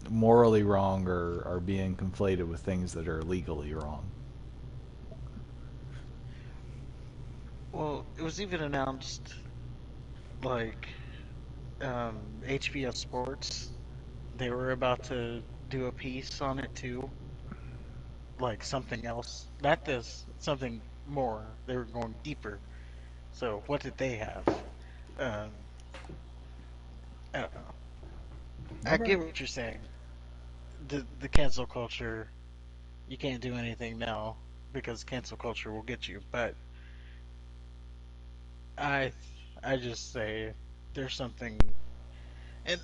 S2: morally wrong are being conflated with things that are legally wrong.
S1: Well, it was even announced like HBO Sports, they were about to do a piece on it too, like something else. Not this, something more. They were going deeper. So what did they have? Um, I don't know. I
S2: Okay.
S1: get what you're saying. The cancel culture, you can't do anything now because cancel culture will get you. But I I just say there's something, and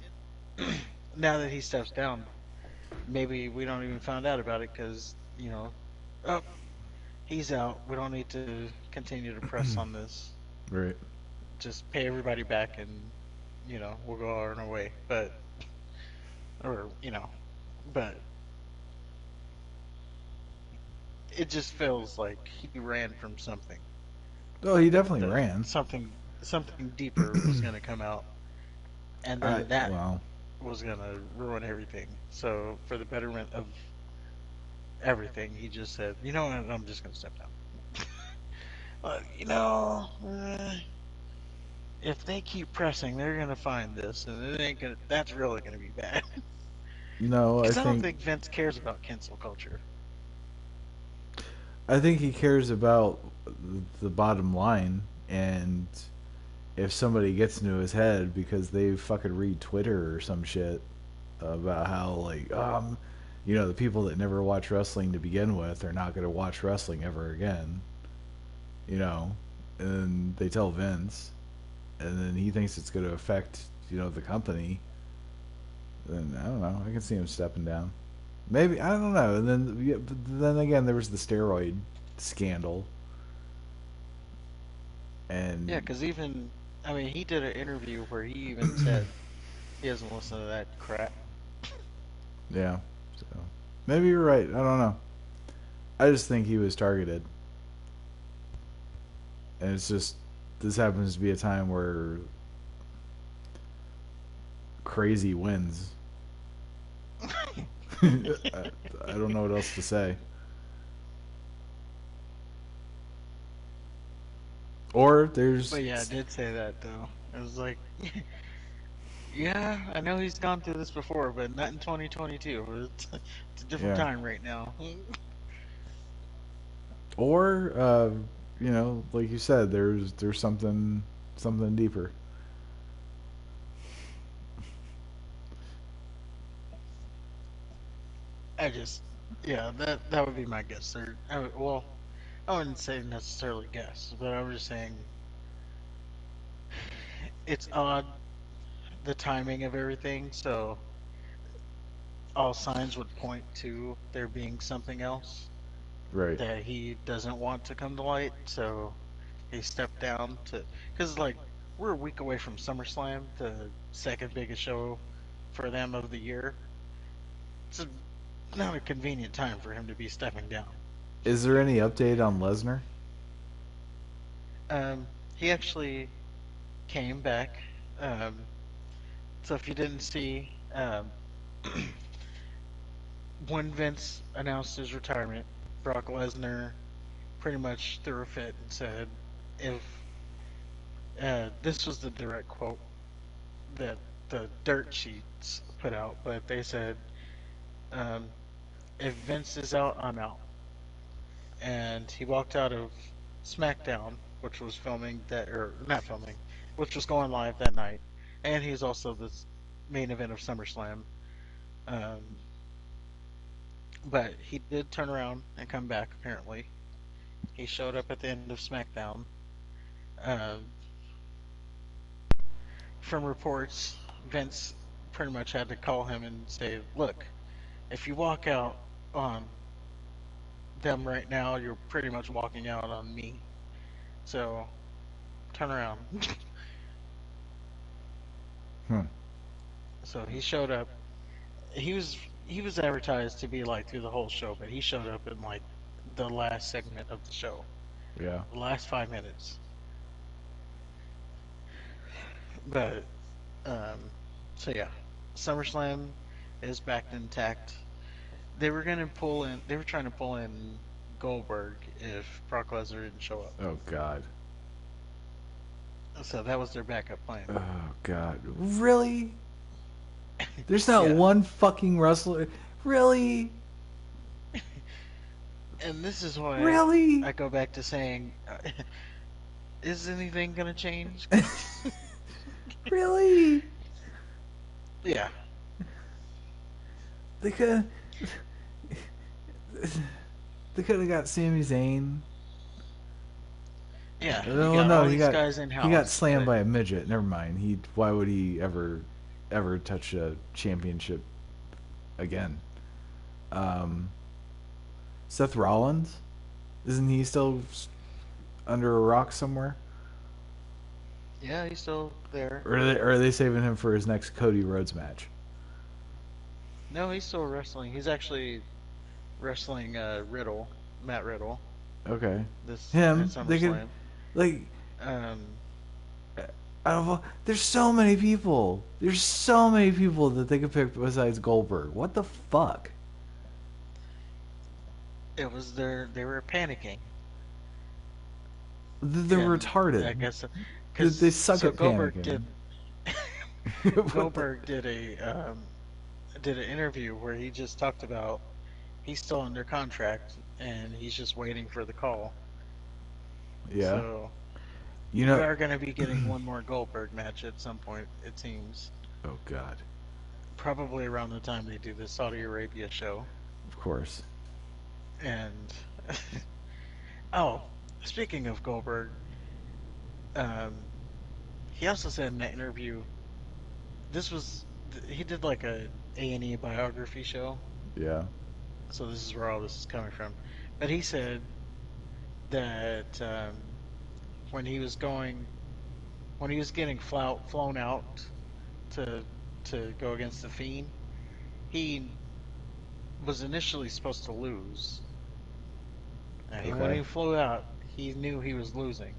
S1: now that he steps down, maybe we don't even find out about it because oh, he's out. We don't need to continue to press on this.
S2: Right.
S1: Just pay everybody back, and we'll go on our way. Or but it just feels like he ran from something.
S2: Oh, he definitely
S1: That
S2: ran.
S1: something deeper was going to come out, and then that
S2: Well,
S1: was going to ruin everything. So for the betterment of everything, he just said, you know what, I'm just going to step down. If they keep pressing, they're gonna find this, and it ain't gonna. That's really gonna be bad.
S2: no,
S1: Because I don't think Vince cares about cancel culture.
S2: I think he cares about the bottom line, and if somebody gets into his head because they fucking read Twitter or some shit about how like the people that never watch wrestling to begin with are not going to watch wrestling ever again, you know, and they tell Vince, and then he thinks it's going to affect the company. Then I don't know. I can see him stepping down. Maybe I don't know. And then but then again, there was the steroid scandal,
S1: Yeah,
S2: and
S1: because even I mean, he did an interview where he even said he doesn't listen to that crap.
S2: yeah. So maybe you're right. I don't know. I just think he was targeted, and it's just this happens to be a time where crazy wins. I don't know what else to say. Or there's
S1: But yeah, I did say that though. It was like, yeah, I know he's gone through this before, but not in 2022. It's a different
S2: yeah.
S1: time right now.
S2: Or like you said, there's something deeper.
S1: I just, yeah, that would be my guess. Well, I wouldn't say necessarily guess, but I'm just saying it's odd the timing of everything. So all signs would point to there being something else
S2: Right.
S1: that he doesn't want to come to light. So he stepped down to, because like we're a week away from SummerSlam, the second biggest show for them of the year. It's not a convenient time for him to be stepping down.
S2: Is there any update on Lesnar?
S1: He actually came back. Um, so if you didn't see, when Vince announced his retirement, Brock Lesnar pretty much threw a fit and said, if this was the direct quote that the dirt sheets put out, but they said, um, if Vince is out, I'm out. And he walked out of SmackDown, which was filming that, or not filming, which was going live that night. And he's also the main event of SummerSlam. Um, but he did turn around and come back, apparently. He showed up at the end of SmackDown. Uh, from reports, Vince pretty much had to call him and say, look, if you walk out on them right now, you're pretty much walking out on me. So turn around.
S2: Hmm.
S1: So he showed up. He was advertised to be like through the whole show, but he showed up in like the last segment of the show,
S2: Yeah.
S1: the last 5 minutes. But um, so yeah, SummerSlam is back intact. They were trying to pull in Goldberg if Brock Lesnar didn't show up.
S2: Oh God.
S1: So that was their backup plan.
S2: Oh God, really? There's not
S1: Yeah.
S2: one fucking wrestler. Really?
S1: And this is why
S2: Really?
S1: I go back to saying, is anything gonna change?
S2: Really?
S1: Yeah.
S2: They could. They could have got Sami Zayn.
S1: Yeah. You
S2: Oh
S1: got
S2: no,
S1: all these guys in
S2: he got
S1: house
S2: slammed
S1: that
S2: by a midget. Never mind. Why would he ever touch a championship again? Um, Seth Rollins, isn't he still under a rock somewhere?
S1: yeah, he's still there.
S2: Or are they saving him for his next Cody Rhodes match?
S1: No, he's still wrestling. He's actually wrestling Matt Riddle,
S2: Okay,
S1: this at
S2: him. They could
S1: SummerSlam.
S2: like.
S1: Um,
S2: Out of all, there's so many people. There's so many people that they could pick besides Goldberg. What the fuck?
S1: it was they were panicking,
S2: They're
S1: and
S2: retarded.
S1: I guess
S2: They
S1: because
S2: suck
S1: so
S2: at panicking. What the?
S1: Goldberg did an interview where he just talked about he's still under contract and he's just waiting for the call.
S2: Yeah.
S1: So
S2: You
S1: we
S2: know.
S1: are going to be getting one more Goldberg match at some point, it seems.
S2: Oh God.
S1: Probably around the time they do the Saudi Arabia show.
S2: Of course.
S1: And oh, speaking of Goldberg, um, he also said in that interview this was he did like A&E biography show.
S2: Yeah.
S1: So this is where all this is coming from. But he said that when he was going when he was getting flown out to go against the Fiend, he was initially supposed to lose. When
S2: Okay.
S1: he flew out, he knew he was losing.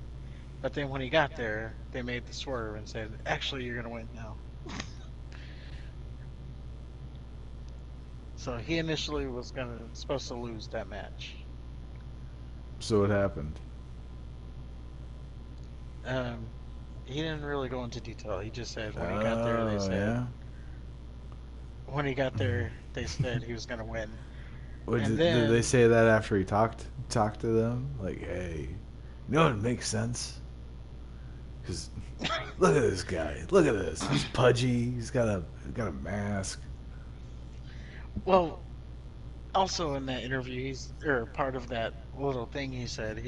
S1: But then when he got there, they made the swerve and said, "Actually, you're gonna win now." So he initially was gonna supposed to lose that match.
S2: So what happened?
S1: Um, he didn't really go into detail. He just said
S2: Oh yeah.
S1: when he got there, they said he was gonna win.
S2: What,
S1: And
S2: did they
S1: then,
S2: say that after he talked to them? Like, hey, you know it makes sense. Because look at this guy. Look at this. He's pudgy. He's got a mask.
S1: well, also in that interview, or part of that little thing he said,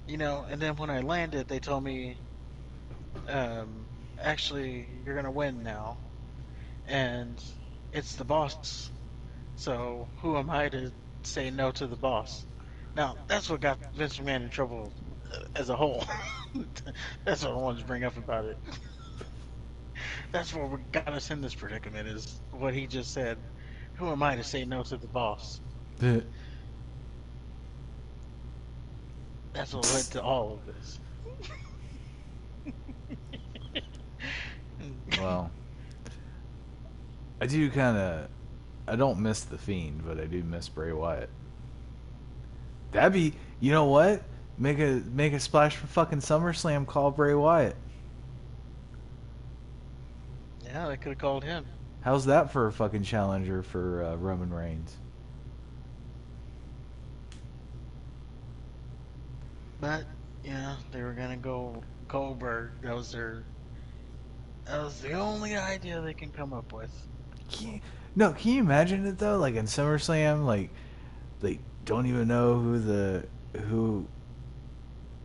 S1: and then when I landed, they told me, actually, you're gonna win now, and it's the boss. So who am I to say no to the boss? Now that's what got Vince McMahon in trouble as a whole. That's what I wanted to bring up about it. That's what got us in this predicament is what he just said. Who am I to say no to the boss? That's what led to all of this.
S2: Well, I do kind of. I don't miss the Fiend, but I do miss Bray Wyatt. That'd be. You know what? Make a splash for fucking SummerSlam. Call Bray Wyatt.
S1: Yeah, they could have called him.
S2: How's that for a fucking challenger for Roman Reigns?
S1: But yeah, they were gonna go Goldberg. That was the only idea they can come up with.
S2: Can you, no, can you imagine it though? Like in SummerSlam, like they don't even know who who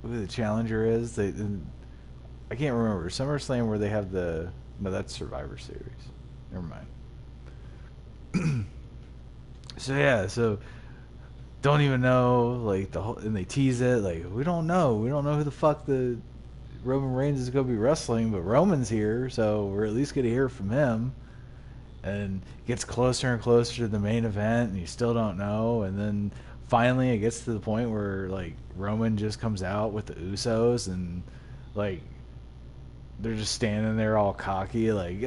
S2: the challenger is. I can't remember SummerSlam where they have the no, that's Survivor Series. Never mind. So yeah, so don't even know like the whole, and they tease it like we don't know who the fuck the Roman Reigns is going to be wrestling, but Roman's here, so we're at least going to hear from him. And it gets closer and closer to the main event, and you still don't know. And then finally, it gets to the point where like Roman just comes out with the Usos, and like they're just standing there all cocky, like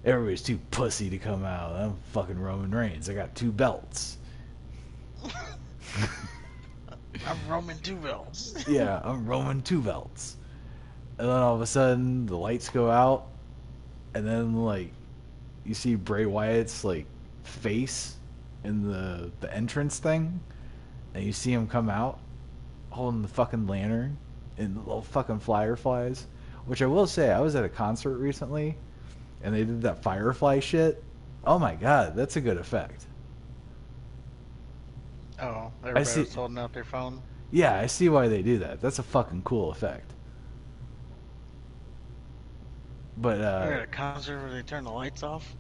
S2: everybody's too pussy to come out. I'm fucking Roman Reigns. I got 2 belts.
S1: I'm Roman two belts.
S2: Yeah, I'm Roman two belts. And then all of a sudden the lights go out, and then like you see Bray Wyatt's like face in the entrance thing, and you see him come out holding the fucking lantern and the little fucking fireflies. Which I will say, I was at a concert recently, and they did that firefly shit. Oh my god, that's a good effect.
S1: Oh,
S2: I
S1: everybody
S2: see.
S1: was holding out their phone.
S2: Yeah, I see why they do that. That's a fucking cool effect. But
S1: We're at a concert where they turn the lights off.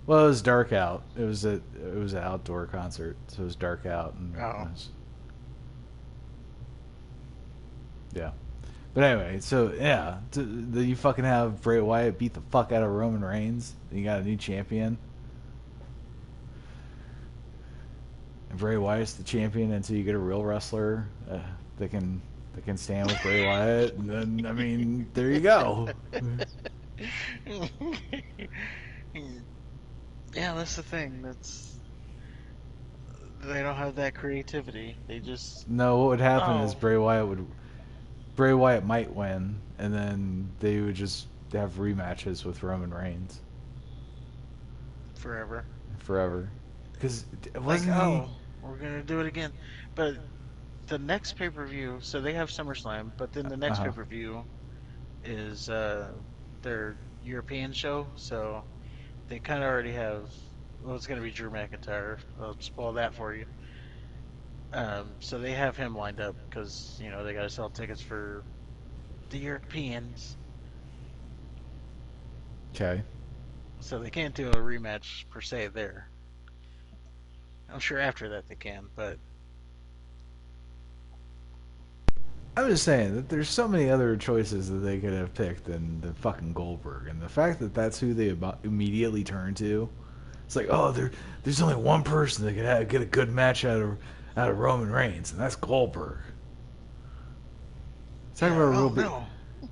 S2: well, it was dark out. It was an outdoor concert, so it was dark out, and it
S1: Oh,
S2: was, yeah. But anyway, so yeah, you fucking have Bray Wyatt beat the fuck out of Roman Reigns. And you got a new champion, and Bray Wyatt's the champion until you get a real wrestler that can that can stand with Bray Wyatt. And then I mean, there you go.
S1: yeah, that's the thing. That's they don't have that creativity. They just
S2: No, what would happen is
S1: oh
S2: Bray Wyatt might win, and then they would just have rematches with Roman Reigns
S1: forever.
S2: forever. Because
S1: Like
S2: wasn't he?
S1: oh, we're gonna do it again. But the next pay per view, so they have SummerSlam, but then the
S2: Uh
S1: next pay
S2: huh.
S1: per view is their European show. So they kind of already have. Well, it's gonna be Drew McIntyre. I'll spoil that for you. So they have him lined up because they got to sell tickets for the Europeans,
S2: Okay.
S1: so they can't do a rematch per se there. I'm sure after that they can, but
S2: I'm just saying that there's so many other choices that they could have picked than fucking Goldberg, and the fact that that's who they immediately turn to, it's like, oh, there's only one person that could get a good match out of Roman Reigns, and that's Goldberg. Talk about
S1: yeah,
S2: a real
S1: oh
S2: big,
S1: no,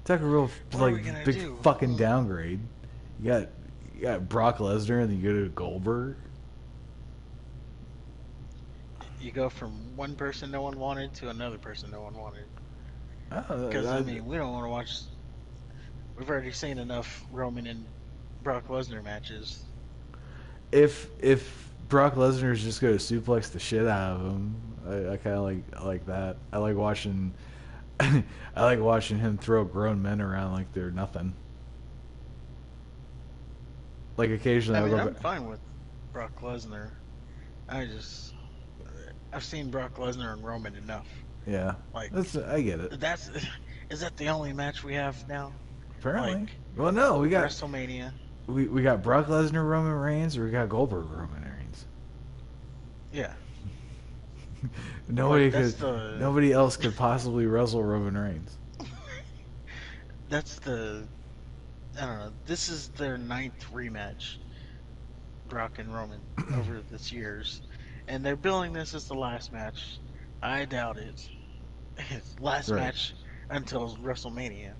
S2: talk a real
S1: what are we
S2: like
S1: gonna
S2: big
S1: do?
S2: fucking downgrade. You got you got Brock Lesnar, and then you go to Goldberg.
S1: You go from one person no one wanted to another person no one wanted. Because I
S2: Uh,
S1: mean, we don't want to watch. We've already seen enough Roman and Brock Lesnar matches.
S2: if Brock Lesnar is just going to suplex the shit out of him, I kind of like that. I like watching I like watching him throw grown men around like they're nothing. Like occasionally
S1: I
S2: I'll
S1: mean,
S2: go
S1: I'm
S2: back.
S1: fine with Brock Lesnar. I just I've seen Brock Lesnar and Roman enough.
S2: Yeah,
S1: Like
S2: I get it.
S1: that's is that the only match we have now?
S2: Apparently,
S1: Like
S2: well, no,
S1: WrestleMania.
S2: we got Brock Lesnar, Roman Reigns, or we got Goldberg, Roman Reigns.
S1: Yeah. Like
S2: Nobody could, nobody else could possibly wrestle Roman Reigns.
S1: that's the I don't know. This is their ninth rematch, Brock and Roman, over this years, and they're billing this as the last match. I doubt it. It's last
S2: Right.
S1: match until WrestleMania,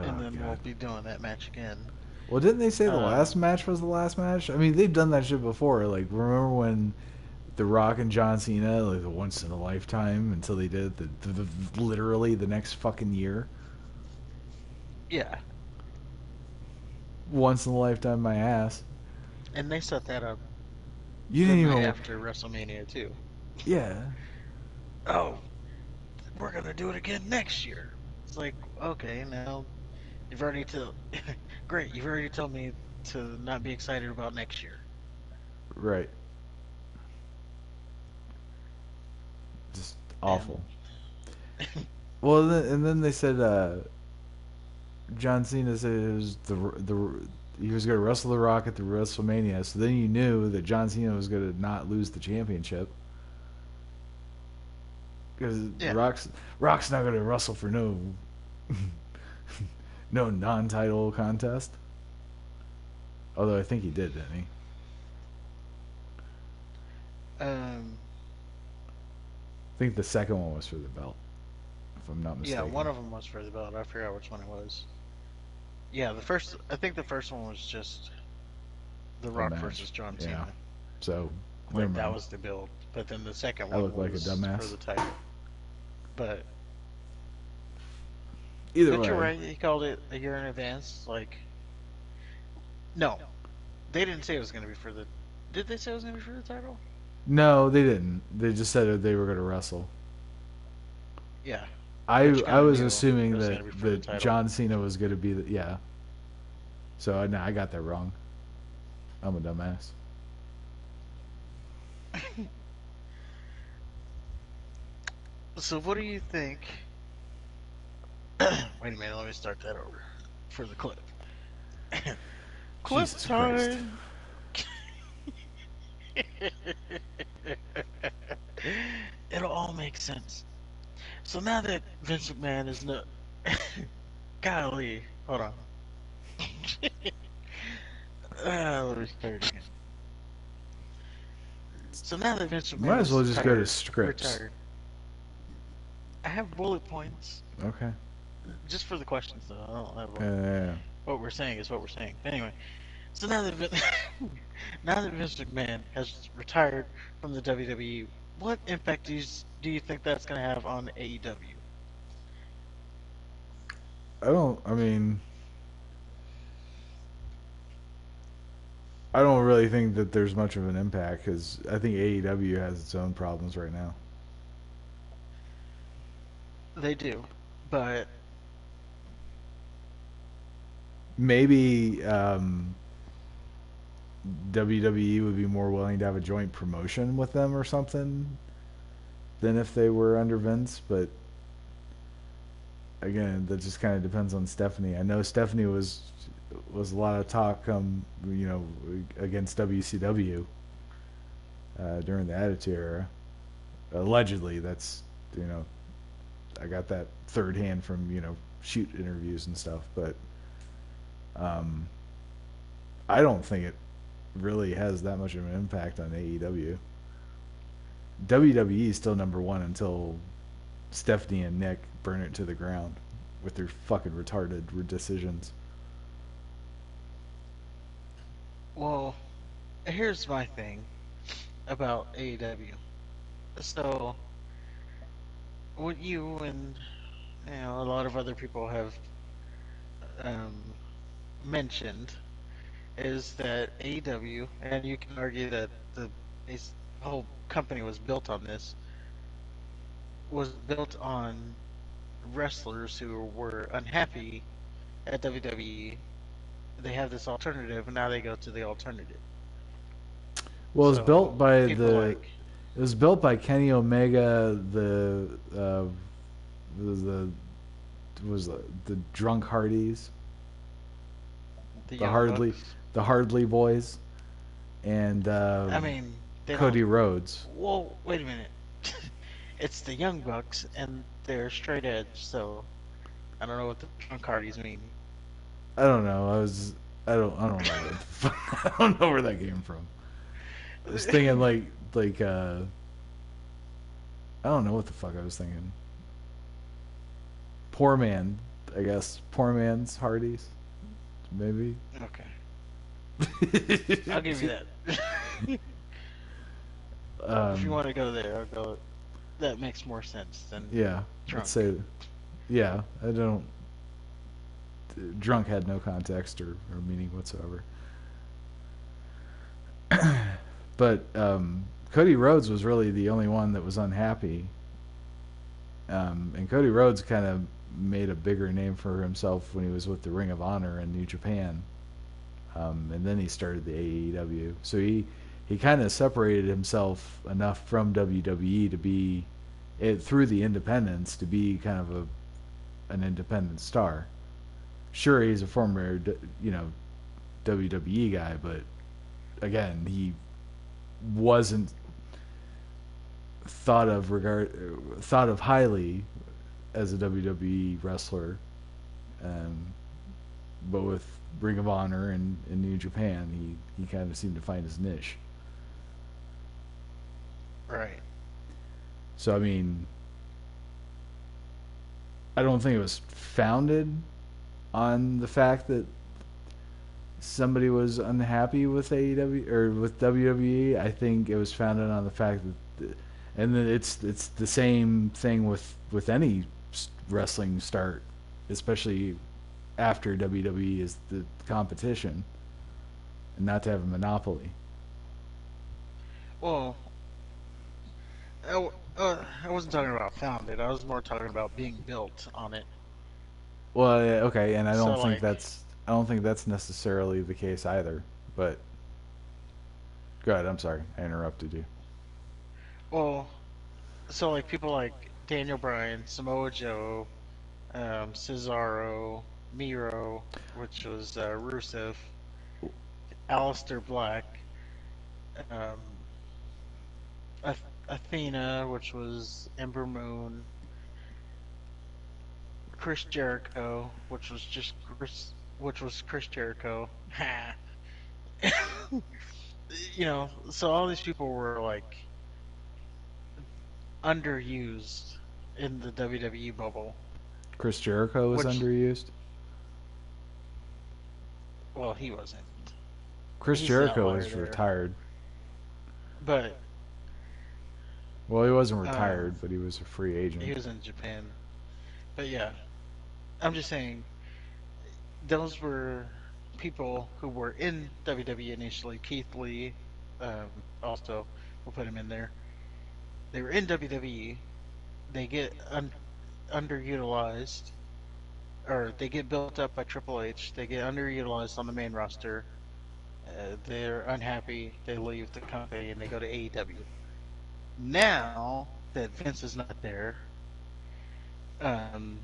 S1: and
S2: Oh
S1: then we'll
S2: god.
S1: be doing that match again.
S2: Well, didn't they say the last
S1: Um,
S2: match was the last match? I mean, they've done that shit before. Like, remember when The Rock and John Cena, like the once in a lifetime, until they did literally the next fucking year,
S1: yeah,
S2: once in a lifetime, my ass.
S1: and they set that up
S2: You
S1: the
S2: didn't
S1: night
S2: even,
S1: after WrestleMania too.
S2: yeah,
S1: Oh, we're gonna do it again next year. It's like, okay, now you've already told, great, you've already told me to not be excited about next year.
S2: right, just
S1: And
S2: awful. Well, and then they said John Cena said it was the he was going to wrestle The Rock at the WrestleMania. So then you knew that John Cena was going to not lose the championship because
S1: yeah,
S2: Rock's not going to wrestle for no no non-title contest. Although I think he did, didn't he?
S1: um,
S2: I think the second one was for the belt, if I'm not
S1: yeah, one
S2: mistaken.
S1: of them was for the belt. I forgot which one it was. Yeah, I think the first one was just The
S2: A
S1: Rock
S2: match,
S1: versus John
S2: yeah.
S1: Cena.
S2: So Never
S1: Like that
S2: mind.
S1: was the build, but then the second
S2: I
S1: one
S2: look like a
S1: was for
S2: dumbass.
S1: the title. But
S2: Either
S1: but you're
S2: way.
S1: right. He called it a year in advance. Like no, they didn't say it was going to be for the. Did they say it was going to be for the title?
S2: No, they didn't. They just said that they were going to wrestle.
S1: Yeah,
S2: I
S1: but you
S2: I
S1: kind of
S2: was
S1: knew it
S2: assuming
S1: was going to be
S2: that
S1: for the
S2: that
S1: title.
S2: John Cena was going to be the yeah. So no, I got that wrong. I'm a dumbass.
S1: So what do you think? Wait a minute, let me start that over for the clip. Clip
S2: Jesus Christ.
S1: time. It'll all make sense. So now that Vince McMahon is no, golly, hold on. Let me start again. So now that Vince
S2: Might
S1: McMahon
S2: as
S1: is
S2: well just go to scripts.
S1: retired, I have bullet points
S2: Okay.
S1: just for the questions though. I don't have like
S2: Yeah.
S1: what we're saying is what we're saying. But anyway, so now that now that Vince McMahon has retired from the WWE, what impact do you think that's going to have on AEW?
S2: I don't. I mean, I don't really think that there's much of an impact because I think AEW has its own problems right now.
S1: They do, but
S2: Maybe WWE would be more willing to have a joint promotion with them or something than if they were under Vince. But again, that just kind of depends on Stephanie. I know Stephanie was a lot of talk, against WCW during the Attitude Era. Allegedly, that's you know, I got that third hand from shoot interviews and stuff. But um, I don't think it really has that much of an impact on AEW. WWE is still number one until Stephanie and Nick burn it to the ground with their fucking retarded decisions.
S1: well, here's my thing about AEW. So, what you and a lot of other people have um, mentioned is that AEW, and you can argue that this whole company was built on this, was built on wrestlers who were unhappy at WWE. They have this alternative, and now they go to the alternative.
S2: Well,
S1: So people like,
S2: it was built by Kenny Omega, the was the drunk Hardys,
S1: the
S2: the
S1: Young
S2: Hardly
S1: Bucks.
S2: the Hardly boys, and
S1: I mean, they don't.
S2: Cody Rhodes.
S1: Whoa, wait a minute. It's the Young Bucks, and they're straight edge. So I don't know what the drunk Hardys mean.
S2: I don't know. I don't know. I don't know where that came from. I was thinking like I don't know what the fuck I was thinking. Poor man, I guess. Poor man's Hardys, maybe.
S1: Okay, I'll give you that. If you
S2: um,
S1: want to go there, I'll go. That makes more sense than
S2: yeah, let's
S1: drunk.
S2: say, yeah. I don't. Drunk had no context or meaning whatsoever. But Cody Rhodes was really the only one that was unhappy, and Cody Rhodes kind of made a bigger name for himself when he was with the Ring of Honor in New Japan, and then he started the AEW. So he kind of separated himself enough from WWE to be through the independents to be kind of an independent star. Sure, he's a former WWE guy, but again, he wasn't thought of highly as a WWE wrestler, um, but with Ring of Honor and in New Japan, he kind of seemed to find his niche.
S1: Right.
S2: So I mean, I don't think it was founded on the fact that somebody was unhappy with AEW or with WWE, I think it was founded on the fact that, and then it's the same thing with any wrestling start, especially after WWE is the competition, and not to have a monopoly.
S1: Well, I wasn't talking about founded. I was more talking about being built on it.
S2: Well, yeah, okay, and
S1: So like,
S2: I don't think that's necessarily the case either. But go ahead. I'm sorry, I interrupted you.
S1: well, so like people like Daniel Bryan, Samoa Joe, Cesaro, Miro, which was Rusev, Aleister Black, um, Athena, which was Ember Moon, Chris Jericho, which was Chris Jericho. So all these people were like underused in the WWE bubble,
S2: Chris Jericho was
S1: which,
S2: underused.
S1: well, he wasn't.
S2: Chris
S1: He's the
S2: Jericho
S1: outlier
S2: was
S1: there.
S2: retired.
S1: But
S2: Well, he wasn't
S1: um,
S2: retired, but he was a free
S1: he
S2: agent.
S1: was in Japan. But yeah, I'm just saying those were people who were in WWE initially. Keith Lee, also, we'll put him in there. They were in WWE. They get underutilized, or they get built up by Triple H. They get underutilized on the main roster. They're unhappy. They leave the company and they go to AEW. Now that Vince is not there, um,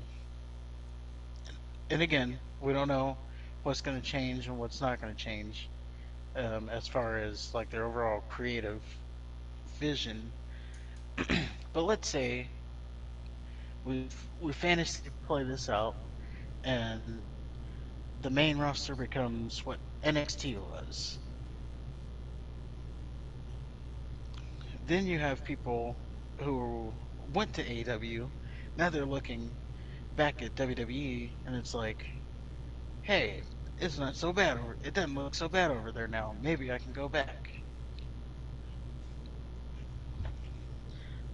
S1: and again, we don't know what's going to change and what's not going to change, as far as like their overall creative vision. But let's say we fantasy play this out, and the main roster becomes what NXT was. Then you have people who went to AEW. Now they're looking back at WWE, and it's like, hey, it's not so bad over. It doesn't look so bad over there now. Maybe I can go back.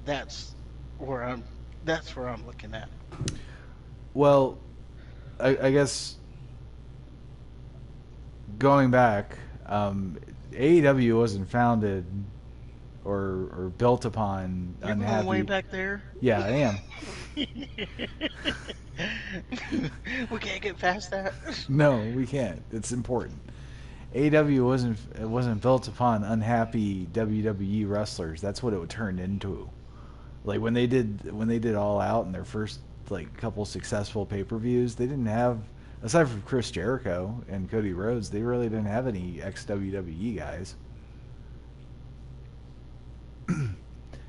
S1: That's where I'm. That's where I'm looking at.
S2: Well, I guess going back, AEW wasn't founded or built upon
S1: You're going way
S2: unhappy.
S1: back there.
S2: Yeah, I am.
S1: We can't get past that.
S2: No, we can't. It's important. AEW wasn't built upon unhappy WWE wrestlers. That's what it turned into. Like when they did All Out in their first like couple successful pay-per-views, they didn't have, aside from Chris Jericho and Cody Rhodes, they really didn't have any ex WWE guys.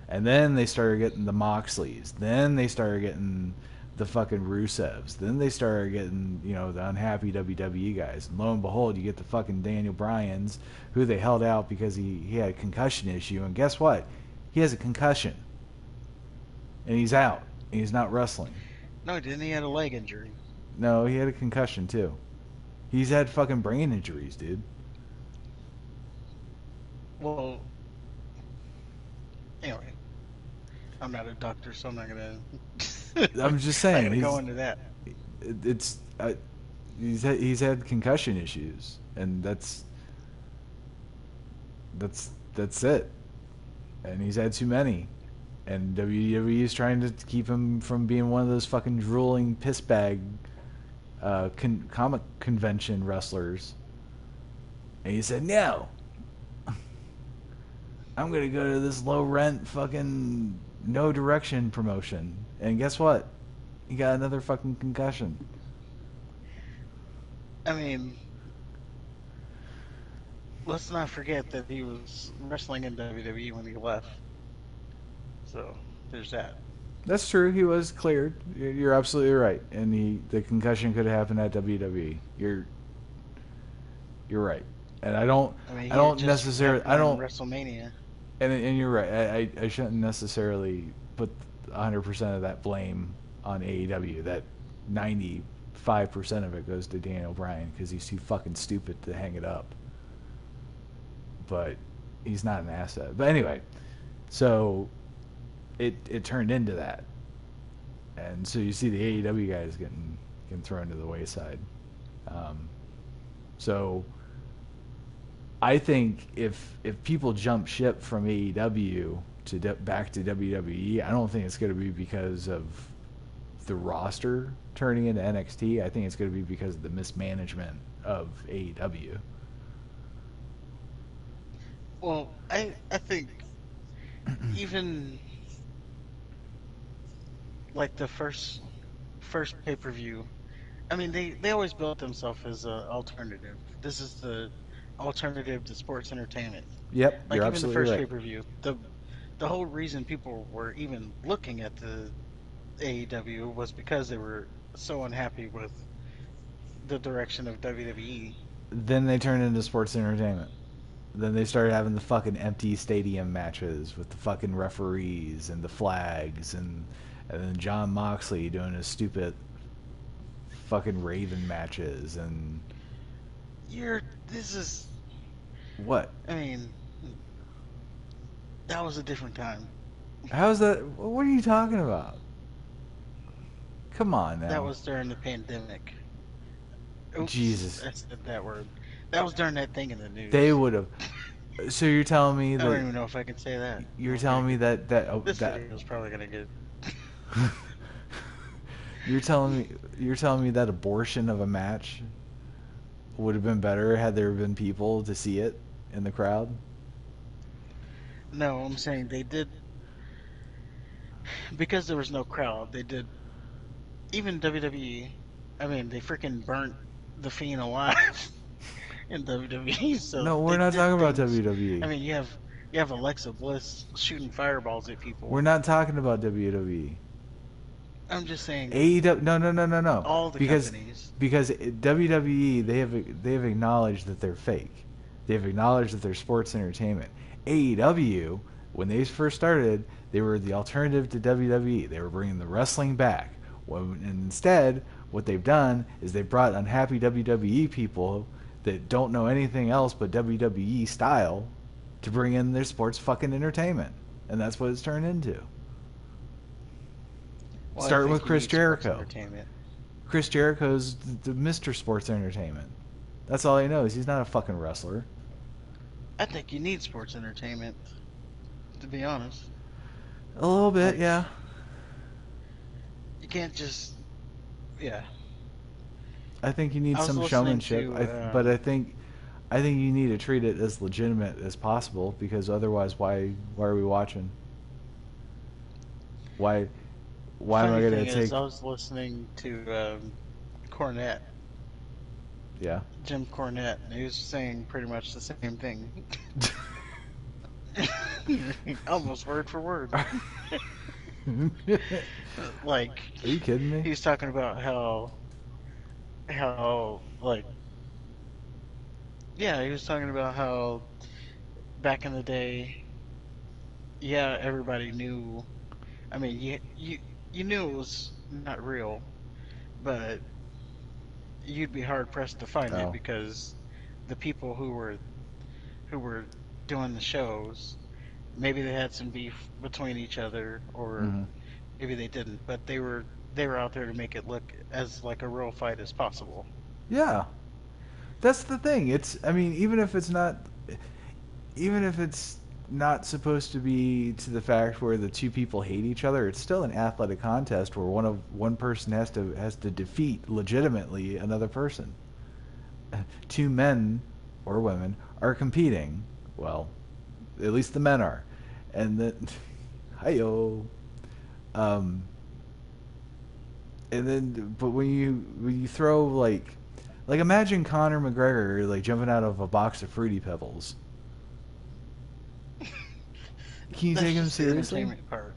S2: And then they started getting the Moxleys. Then they started getting the fucking Rusevs. Then they started getting, the unhappy WWE guys. And lo and behold, you get the fucking Daniel Bryans, who they held out because he had a concussion issue. And guess what? He has a concussion. And he's out. And he's not wrestling.
S1: No, didn't he had a leg injury?
S2: No, he had a concussion too. He's had fucking brain injuries, dude.
S1: Well, anyway, I'm not a doctor, so I'm not gonna.
S2: I'm just
S1: Not
S2: saying
S1: gonna go into that.
S2: it's he's had concussion issues, and that's it. And he's had too many. And WWE is trying to keep him from being one of those fucking drooling piss bag comic convention wrestlers. And he said, "No, I'm gonna go to this low rent fucking no direction promotion." And guess what? He got another fucking concussion.
S1: I mean, let's not forget that he was wrestling in WWE when he left. So there's that.
S2: That's true. He was cleared. You're absolutely right. And the concussion could have happened at WWE. You're right. And
S1: I mean,
S2: I
S1: he had
S2: don't
S1: just
S2: necessarily
S1: had
S2: I
S1: won
S2: don't
S1: WrestleMania.
S2: and you're right. I shouldn't necessarily put 100% of that blame on AEW. That 90 5% of it goes to Daniel Bryan because he's too fucking stupid to hang it up. But he's not an asset. But anyway, so it turned into that, and so you see the AEW guys getting thrown to the wayside. Um, so I think if people jump ship from AEW back to WWE, I don't think it's going to be because of the roster turning into NXT. I think it's going to be because of the mismanagement of AEW.
S1: Well, I think even like the first pay-per-view, I mean they always built themselves as an alternative. This is the alternative to sports entertainment.
S2: Yep, you're
S1: Like even the
S2: absolutely
S1: first
S2: right.
S1: pay-per-view, the whole reason people were even looking at the AEW was because they were so unhappy with the direction of WWE.
S2: Then they turned into sports entertainment. Then they started having the fucking empty stadium matches with the fucking referees and the flags and then John Moxley doing his stupid fucking Raven matches and
S1: This is,
S2: what?
S1: I mean, that was a different time.
S2: How's that? What are you talking about? Come on
S1: That
S2: now.
S1: was during the pandemic. Oops,
S2: Jesus.
S1: I said that word. That was during that thing in the
S2: They
S1: news.
S2: would have. So you're telling me
S1: I don't
S2: that
S1: even know if I can say that.
S2: you're
S1: Okay,
S2: telling me
S1: good. This
S2: that
S1: video is probably gonna get.
S2: you're telling me that abortion of a match would have been better had there been people to see it in the crowd?
S1: No, I'm saying they did because there was no crowd. They did even WWE. I mean, they freaking burnt the Fiend alive in WWE. So
S2: No, we're
S1: they
S2: not
S1: did
S2: talking about
S1: things. I
S2: WWE.
S1: mean, you have Alexa Bliss shooting fireballs at
S2: We're
S1: people.
S2: not talking about WWE.
S1: I'm just saying
S2: AEW, no.
S1: all the
S2: Because
S1: companies.
S2: WWE they have acknowledged that they're fake. They've acknowledged that they're sports entertainment. AEW, when they first started, they were the alternative to WWE. They were bringing the wrestling back. And instead, what they've done is they brought unhappy WWE people that don't know anything else but WWE style to bring in their sports fucking entertainment. And that's what it's turned into.
S1: Well, I
S2: Starting with
S1: think you
S2: Chris
S1: need sports
S2: Jericho.
S1: entertainment.
S2: Chris Jericho's the Mr. Sports Entertainment. That's all he knows. He's not a fucking wrestler.
S1: I think you need sports entertainment. To be honest,
S2: A little bit,
S1: like
S2: yeah.
S1: you can't just yeah.
S2: I think you need
S1: I was
S2: some
S1: listening
S2: showmanship.
S1: to
S2: But I think you need to treat it as legitimate as possible because otherwise, why are we watching? Why why am I
S1: funny
S2: gonna
S1: thing is
S2: take?
S1: I was listening to Cornette,
S2: Yeah.
S1: Jim Cornette, and he was saying pretty much the same thing. Almost word for word.
S2: Are
S1: Like
S2: you kidding me?
S1: he was talking about how like yeah, he was talking about how back in the day, yeah, everybody knew. I mean, you knew it was not real, but you'd be hard pressed to find it
S2: Oh.
S1: because the people who were doing the shows, maybe they had some beef between each other, or
S2: Hmm.
S1: maybe they didn't, but they were out there to make it look as like a real fight as possible.
S2: Yeah. That's the thing. It's. I mean, even if it's not supposed to be to the fact where the two people hate each other, it's still an athletic contest where one person has to defeat legitimately another person. Two men or women are competing. Well, at least the men are, and then, hi-yo. Um, and then, but when you throw like imagine Conor McGregor like jumping out of a box of Fruity Pebbles. Can you
S1: That's
S2: take him
S1: just the
S2: seriously?
S1: entertainment part.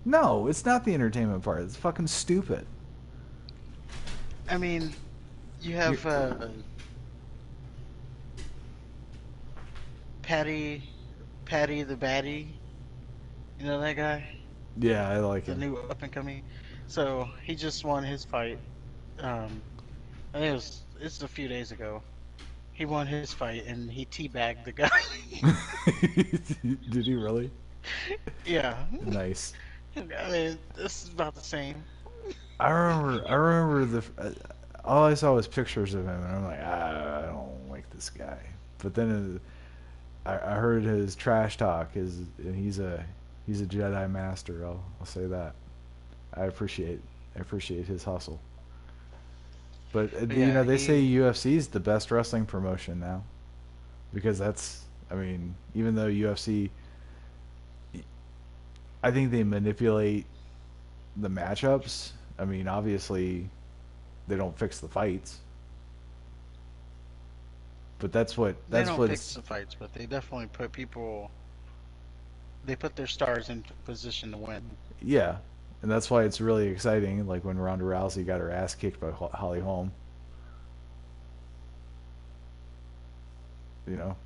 S2: No, it's not the entertainment part. It's fucking stupid.
S1: I mean, you
S2: You're,
S1: have Patty, Patty the Batty. You know that guy,
S2: yeah, I like
S1: the
S2: him.
S1: new up and coming. So he just won his fight. Um, It's a few days ago. He won his fight and he teabagged the guy.
S2: Did he really?
S1: Yeah.
S2: Nice.
S1: I mean, this is about the same.
S2: I remember all I saw was pictures of him, and I'm like, I don't like this guy. But then I heard his trash talk. And he's a Jedi master. I'll say that. I appreciate his hustle. But
S1: But yeah,
S2: they say
S1: he
S2: UFC is the best wrestling promotion now because that's. I mean, even though UFC, I think they manipulate the matchups. I mean, obviously, they don't fix the fights, but
S1: they
S2: that's
S1: don't
S2: what
S1: fix
S2: it's.
S1: the fights, but they definitely they put their stars in position to win.
S2: Yeah, and that's why it's really exciting. Like when Ronda Rousey got her ass kicked by Holly Holm.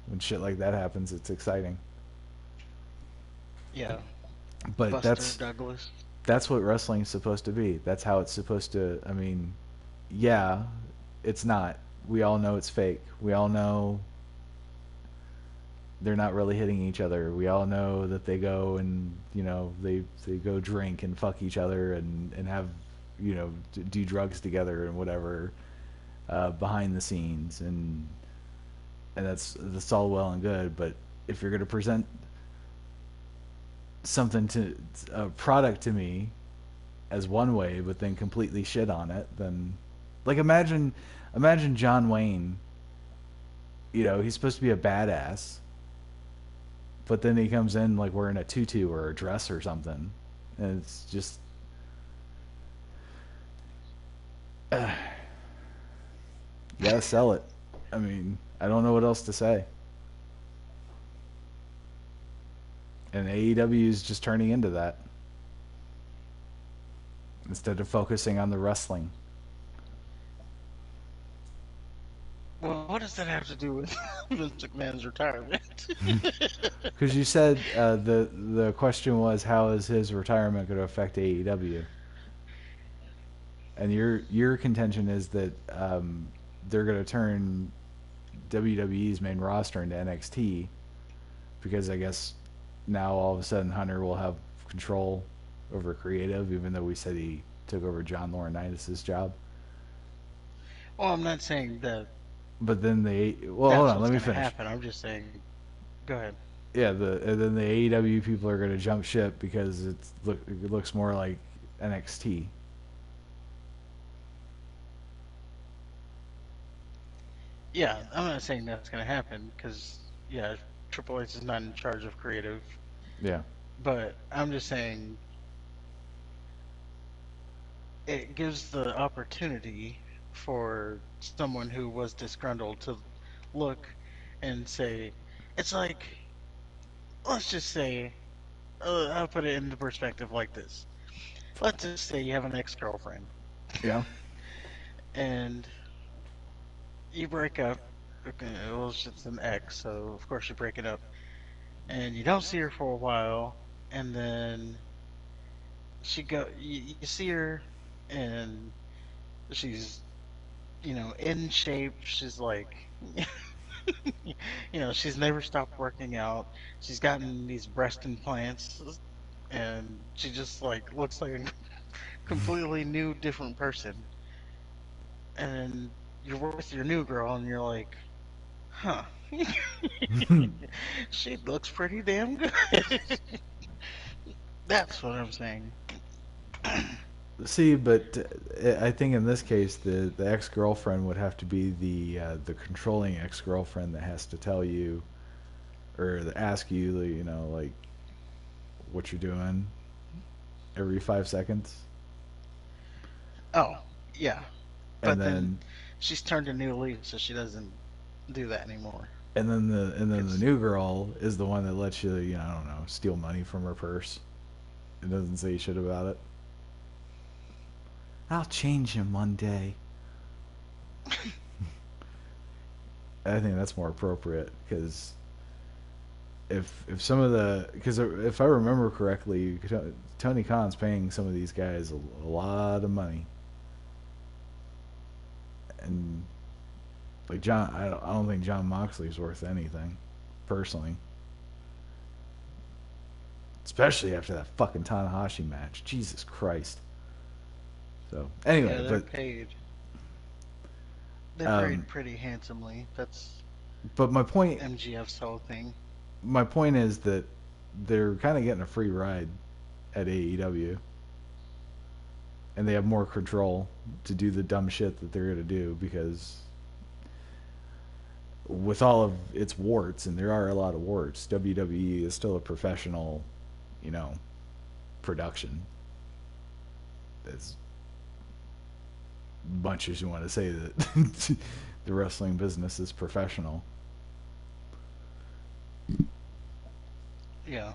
S2: When shit like that happens, it's exciting.
S1: Yeah,
S2: But
S1: Buster Douglas.
S2: that's what wrestling's supposed to be. That's how it's supposed to. I mean, yeah, it's not. We all know it's fake. We all know they're not really hitting each other. We all know that they go and they go drink and fuck each other and have do drugs together and whatever behind the scenes and that's all well and good. But if you're going to present something to a product to me as one way, but then completely shit on it, then like imagine John Wayne. He's supposed to be a badass, but then he comes in like wearing a tutu or a dress or something, and it's just uh, you gotta sell it. I mean, I don't know what else to say. And AEW is just turning into that instead of focusing on the wrestling.
S1: Well, what does that have to do with Vince McMahon's retirement?
S2: Because you said the question was how is his retirement going to affect AEW, and your contention is that they're going to turn WWE's main roster into NXT because I guess now all of a sudden Hunter will have control over creative, even though we said he took over John Laurinaitis' job.
S1: Well, I'm not saying that
S2: But then hold
S1: that's
S2: on,
S1: what's
S2: let me
S1: going to
S2: finish.
S1: happen. I'm just saying, go ahead.
S2: Yeah, and then the AEW people are going to jump ship because it looks more like NXT.
S1: Yeah, I'm not saying that's going to happen because, yeah, Triple H is not in charge of creative.
S2: Yeah.
S1: But I'm just saying it gives the opportunity for someone who was disgruntled to look and say, it's like, let's just say, I'll put it into perspective like this. Let's just say you have an ex girlfriend
S2: Yeah.
S1: and you break up. Okay, well, it's just an ex, so of course you break it up. And you don't see her for a while, and then you see her, and she's, in shape. She's like, she's never stopped working out. She's gotten these breast implants, and she just like looks like a completely new, different person. And you're with your new girl, and you're like, huh, she looks pretty damn good. That's what I'm saying.
S2: See, but I think in this case, the ex girlfriend would have to be the controlling ex girlfriend that has to tell you or ask you, like what you're doing every 5 seconds,
S1: Oh, yeah.
S2: and
S1: But then
S2: then
S1: she's turned a new leaf, so she doesn't do that anymore.
S2: the
S1: Cause
S2: new girl is the one that lets you, I don't know, steal money from her purse. It doesn't say shit about it. I'll change him one day. I think that's more appropriate because if some of the because if I remember correctly, Tony Khan's paying some of these guys a lot of money, And like I don't think John Moxley's worth anything, personally. Especially after that fucking Tanahashi match. Jesus Christ. So
S1: Yeah,
S2: anyway,
S1: they're
S2: but
S1: paid. They're
S2: um,
S1: paid pretty handsomely. That's
S2: but
S1: MGF's whole thing.
S2: my point is that they're kind of getting a free ride at AEW, and they have more control to do the dumb shit that they're gonna do because with all of its warts, and there are a lot of warts, WWE is still a professional, you know, production. As much as you want to say that the wrestling business is professional.
S1: Yeah,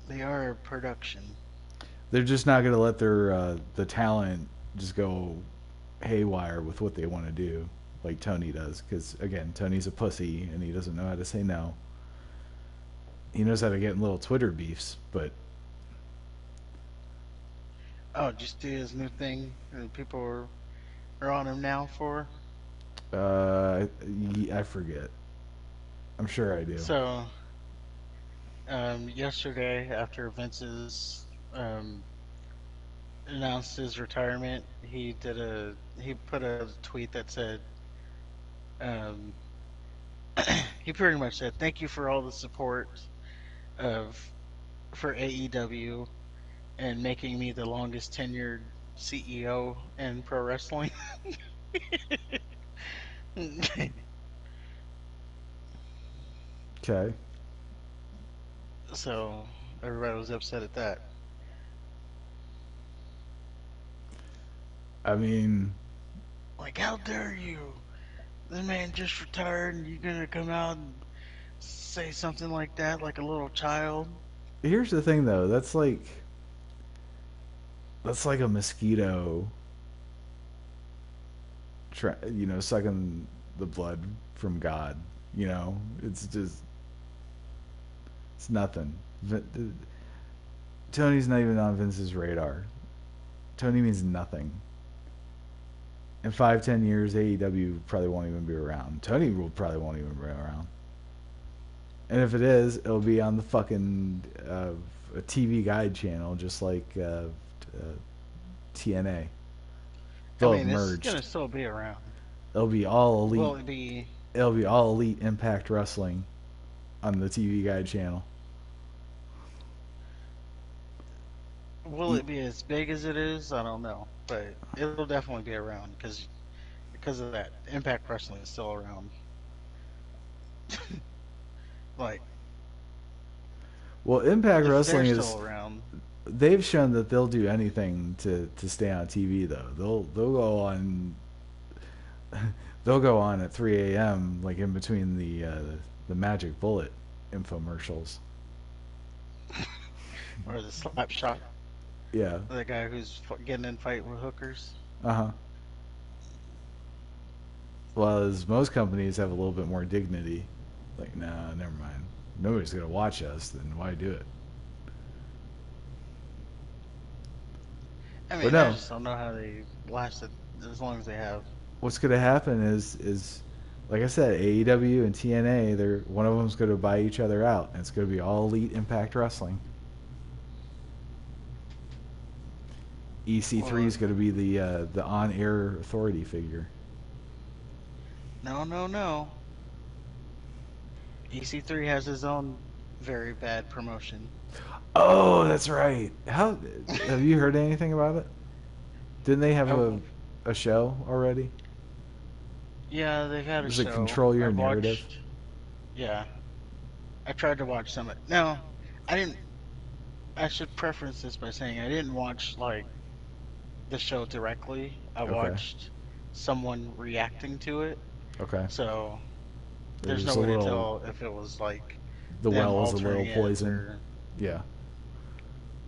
S1: they are a production.
S2: They're just not going to let their the talent just go haywire with what they want to do, like Tony does. Because again, Tony's a pussy and he doesn't know how to say no. He knows how to get in little Twitter beefs, but
S1: Oh, just do his new thing that people are on him now for.
S2: uh, I forget. I'm sure I do.
S1: So, yesterday after Vince's announced his retirement, he put a tweet that said, um, he pretty much said, "Thank you for all the support of for AEW and making me the longest tenured CEO in pro wrestling."
S2: Okay.
S1: So everybody was upset at that.
S2: I mean,
S1: Like, how dare you? This man just retired, and you're gonna come out and say something like that, like a little child.
S2: here's the thing though. That's like a mosquito, sucking the blood from God. It's just it's nothing. Tony's not even on Vince's radar. Tony means nothing. In 5, 10 years, AEW probably won't even be around. Tony will probably won't even be around. And if it is, it'll be on the fucking a TV guide channel, just like TNA.
S1: I
S2: They'll have
S1: mean, it's gonna
S2: merged.
S1: still be around.
S2: It'll be all elite.
S1: Will it be?
S2: It'll be all elite Impact Wrestling on the TV guide channel.
S1: Will it be as big as it is? I don't know, but it'll definitely be around because of that. Impact Wrestling is still around. Like,
S2: Well, Impact
S1: they're
S2: Wrestling is.
S1: still around.
S2: They've shown that they'll do anything to stay on TV though. They'll go on. They'll go on at 3 a.m. like in between the Magic Bullet infomercials.
S1: Or the slap shot,
S2: Yeah.
S1: the guy who's getting in fight with hookers.
S2: Uh huh. Well, as most companies have a little bit more dignity. Like, nah, never mind. Nobody's gonna watch us. Then why do it?
S1: I
S2: But
S1: mean, I
S2: no,
S1: just don't know how they lasted as long as they have.
S2: what's gonna happen is like I said, AEW and TNA. They're one of them's gonna buy each other out, and it's gonna be all elite Impact Wrestling. EC3
S1: Well,
S2: is gonna be the on air authority figure.
S1: no, no, no. EC3 has his own very bad promotion.
S2: Oh, that's right. How have you heard anything about it? Didn't they have
S1: I,
S2: a show already?
S1: yeah, they've had a
S2: Does it
S1: show.
S2: control your
S1: I've
S2: narrative?
S1: watched. Yeah, I tried to watch some of it. No, I didn't. I should preference this by saying I didn't watch like the show directly. I
S2: Okay.
S1: watched someone reacting to it.
S2: Okay.
S1: So there's
S2: There's
S1: no
S2: a
S1: way to
S2: little.
S1: tell if it was like
S2: The
S1: them
S2: well is a
S1: altering
S2: little
S1: it
S2: poison.
S1: or
S2: Yeah.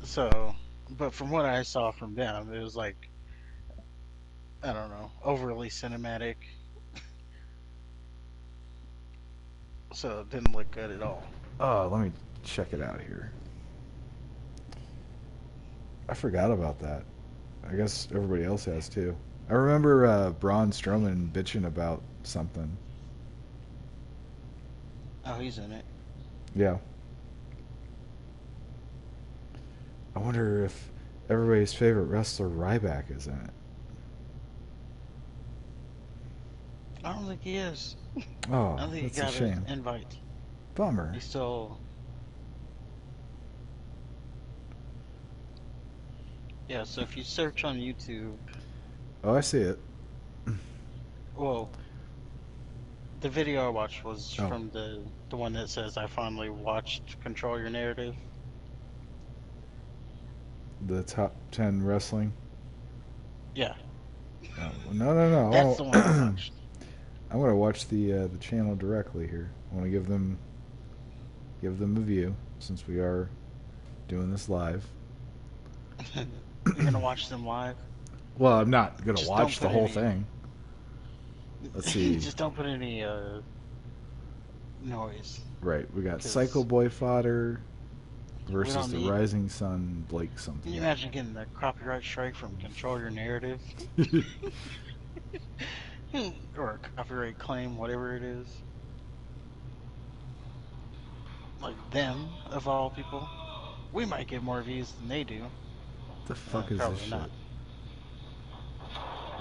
S1: so. But from what I saw from them, it was like I don't know, overly cinematic. So it didn't look good at all.
S2: Oh, let me check it out here. I forgot about that. I guess everybody else has too. I remember Braun Strowman bitching about something.
S1: Oh, he's in it.
S2: Yeah. I wonder if everybody's favorite wrestler Ryback is in it.
S1: I don't think he is. I
S2: Oh,
S1: don't think he
S2: that's a
S1: got an
S2: shame.
S1: invite.
S2: Bummer.
S1: He's still. Yeah, so if you search on YouTube,
S2: Oh, I see it.
S1: well, the video I watched was
S2: Oh,
S1: from the one that says I finally watched Control Your Narrative.
S2: the top 10 wrestling.
S1: Yeah,
S2: Oh, no, no, no.
S1: that's the one I watched.
S2: I want to watch the channel directly here. I want to give them a view since we are doing this live.
S1: You're gonna watch them live.
S2: Well, I'm not gonna
S1: Just don't
S2: watch the
S1: put
S2: whole
S1: any.
S2: thing. Let's see.
S1: Just don't put any noise,
S2: Right, we got Psycho
S1: because
S2: Boy Fodder
S1: we
S2: versus
S1: don't
S2: the
S1: need.
S2: Rising Sun Blake
S1: Can you
S2: something.
S1: imagine getting a copyright strike from Control Your Narrative or a copyright claim, whatever it is? Like them, of all people, we might get more views than they do.
S2: The fuck is this
S1: Probably
S2: shit?
S1: not.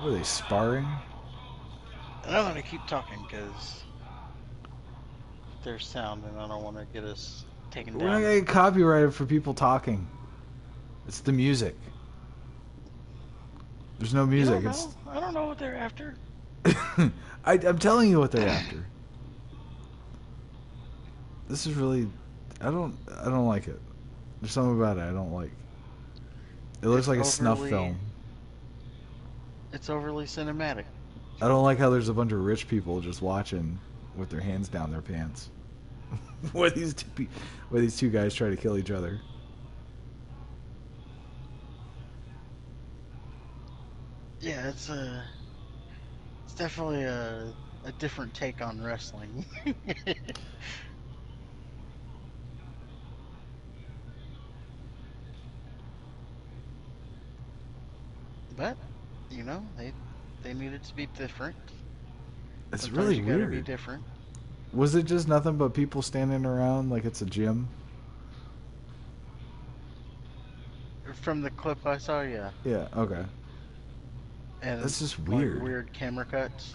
S2: What are they sparring?
S1: And I'm gonna keep talking because there's sound, and I don't want to get us taken
S2: We're not
S1: down.
S2: gonna get copyrighted for people talking. It's the music. There's no
S1: You
S2: music.
S1: don't
S2: It's.
S1: know. I don't know what they're after.
S2: I'm telling you what they're after. This is really. I don't like it. There's something about it I don't like. It looks
S1: It's
S2: like a snuff
S1: overly.
S2: film.
S1: It's overly cinematic.
S2: I don't like how there's a bunch of rich people just watching with their hands down their pants. where these two guys try to kill each other.
S1: Yeah, it's definitely a different take on wrestling. But they needed to be different.
S2: It's
S1: Sometimes
S2: really
S1: you gotta be
S2: weird.
S1: different.
S2: Was it just nothing but people standing around like it's a gym?
S1: From the clip I saw, yeah,
S2: Yeah, okay.
S1: and
S2: That's just
S1: like
S2: weird.
S1: weird camera cuts.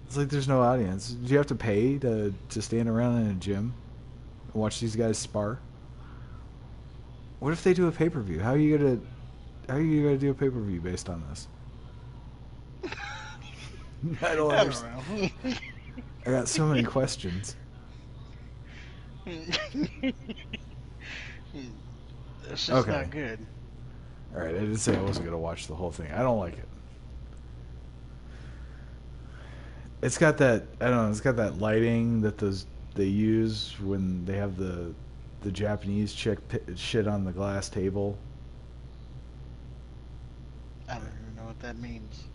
S2: It's like there's no audience. Do you have to pay to stand around in a gym and watch these guys spar? What if they do a pay-per-view? How are you gonna do a pay-per-view based on this? I don't
S1: I don't
S2: understand.
S1: know.
S2: I got so many questions.
S1: It's just
S2: Okay.
S1: not good.
S2: All right, I did say I wasn't gonna watch the whole thing. I don't like it. It's got that I don't know. It's got that lighting that they use when they have the Japanese chick shit on the glass table.
S1: I don't even know what that means.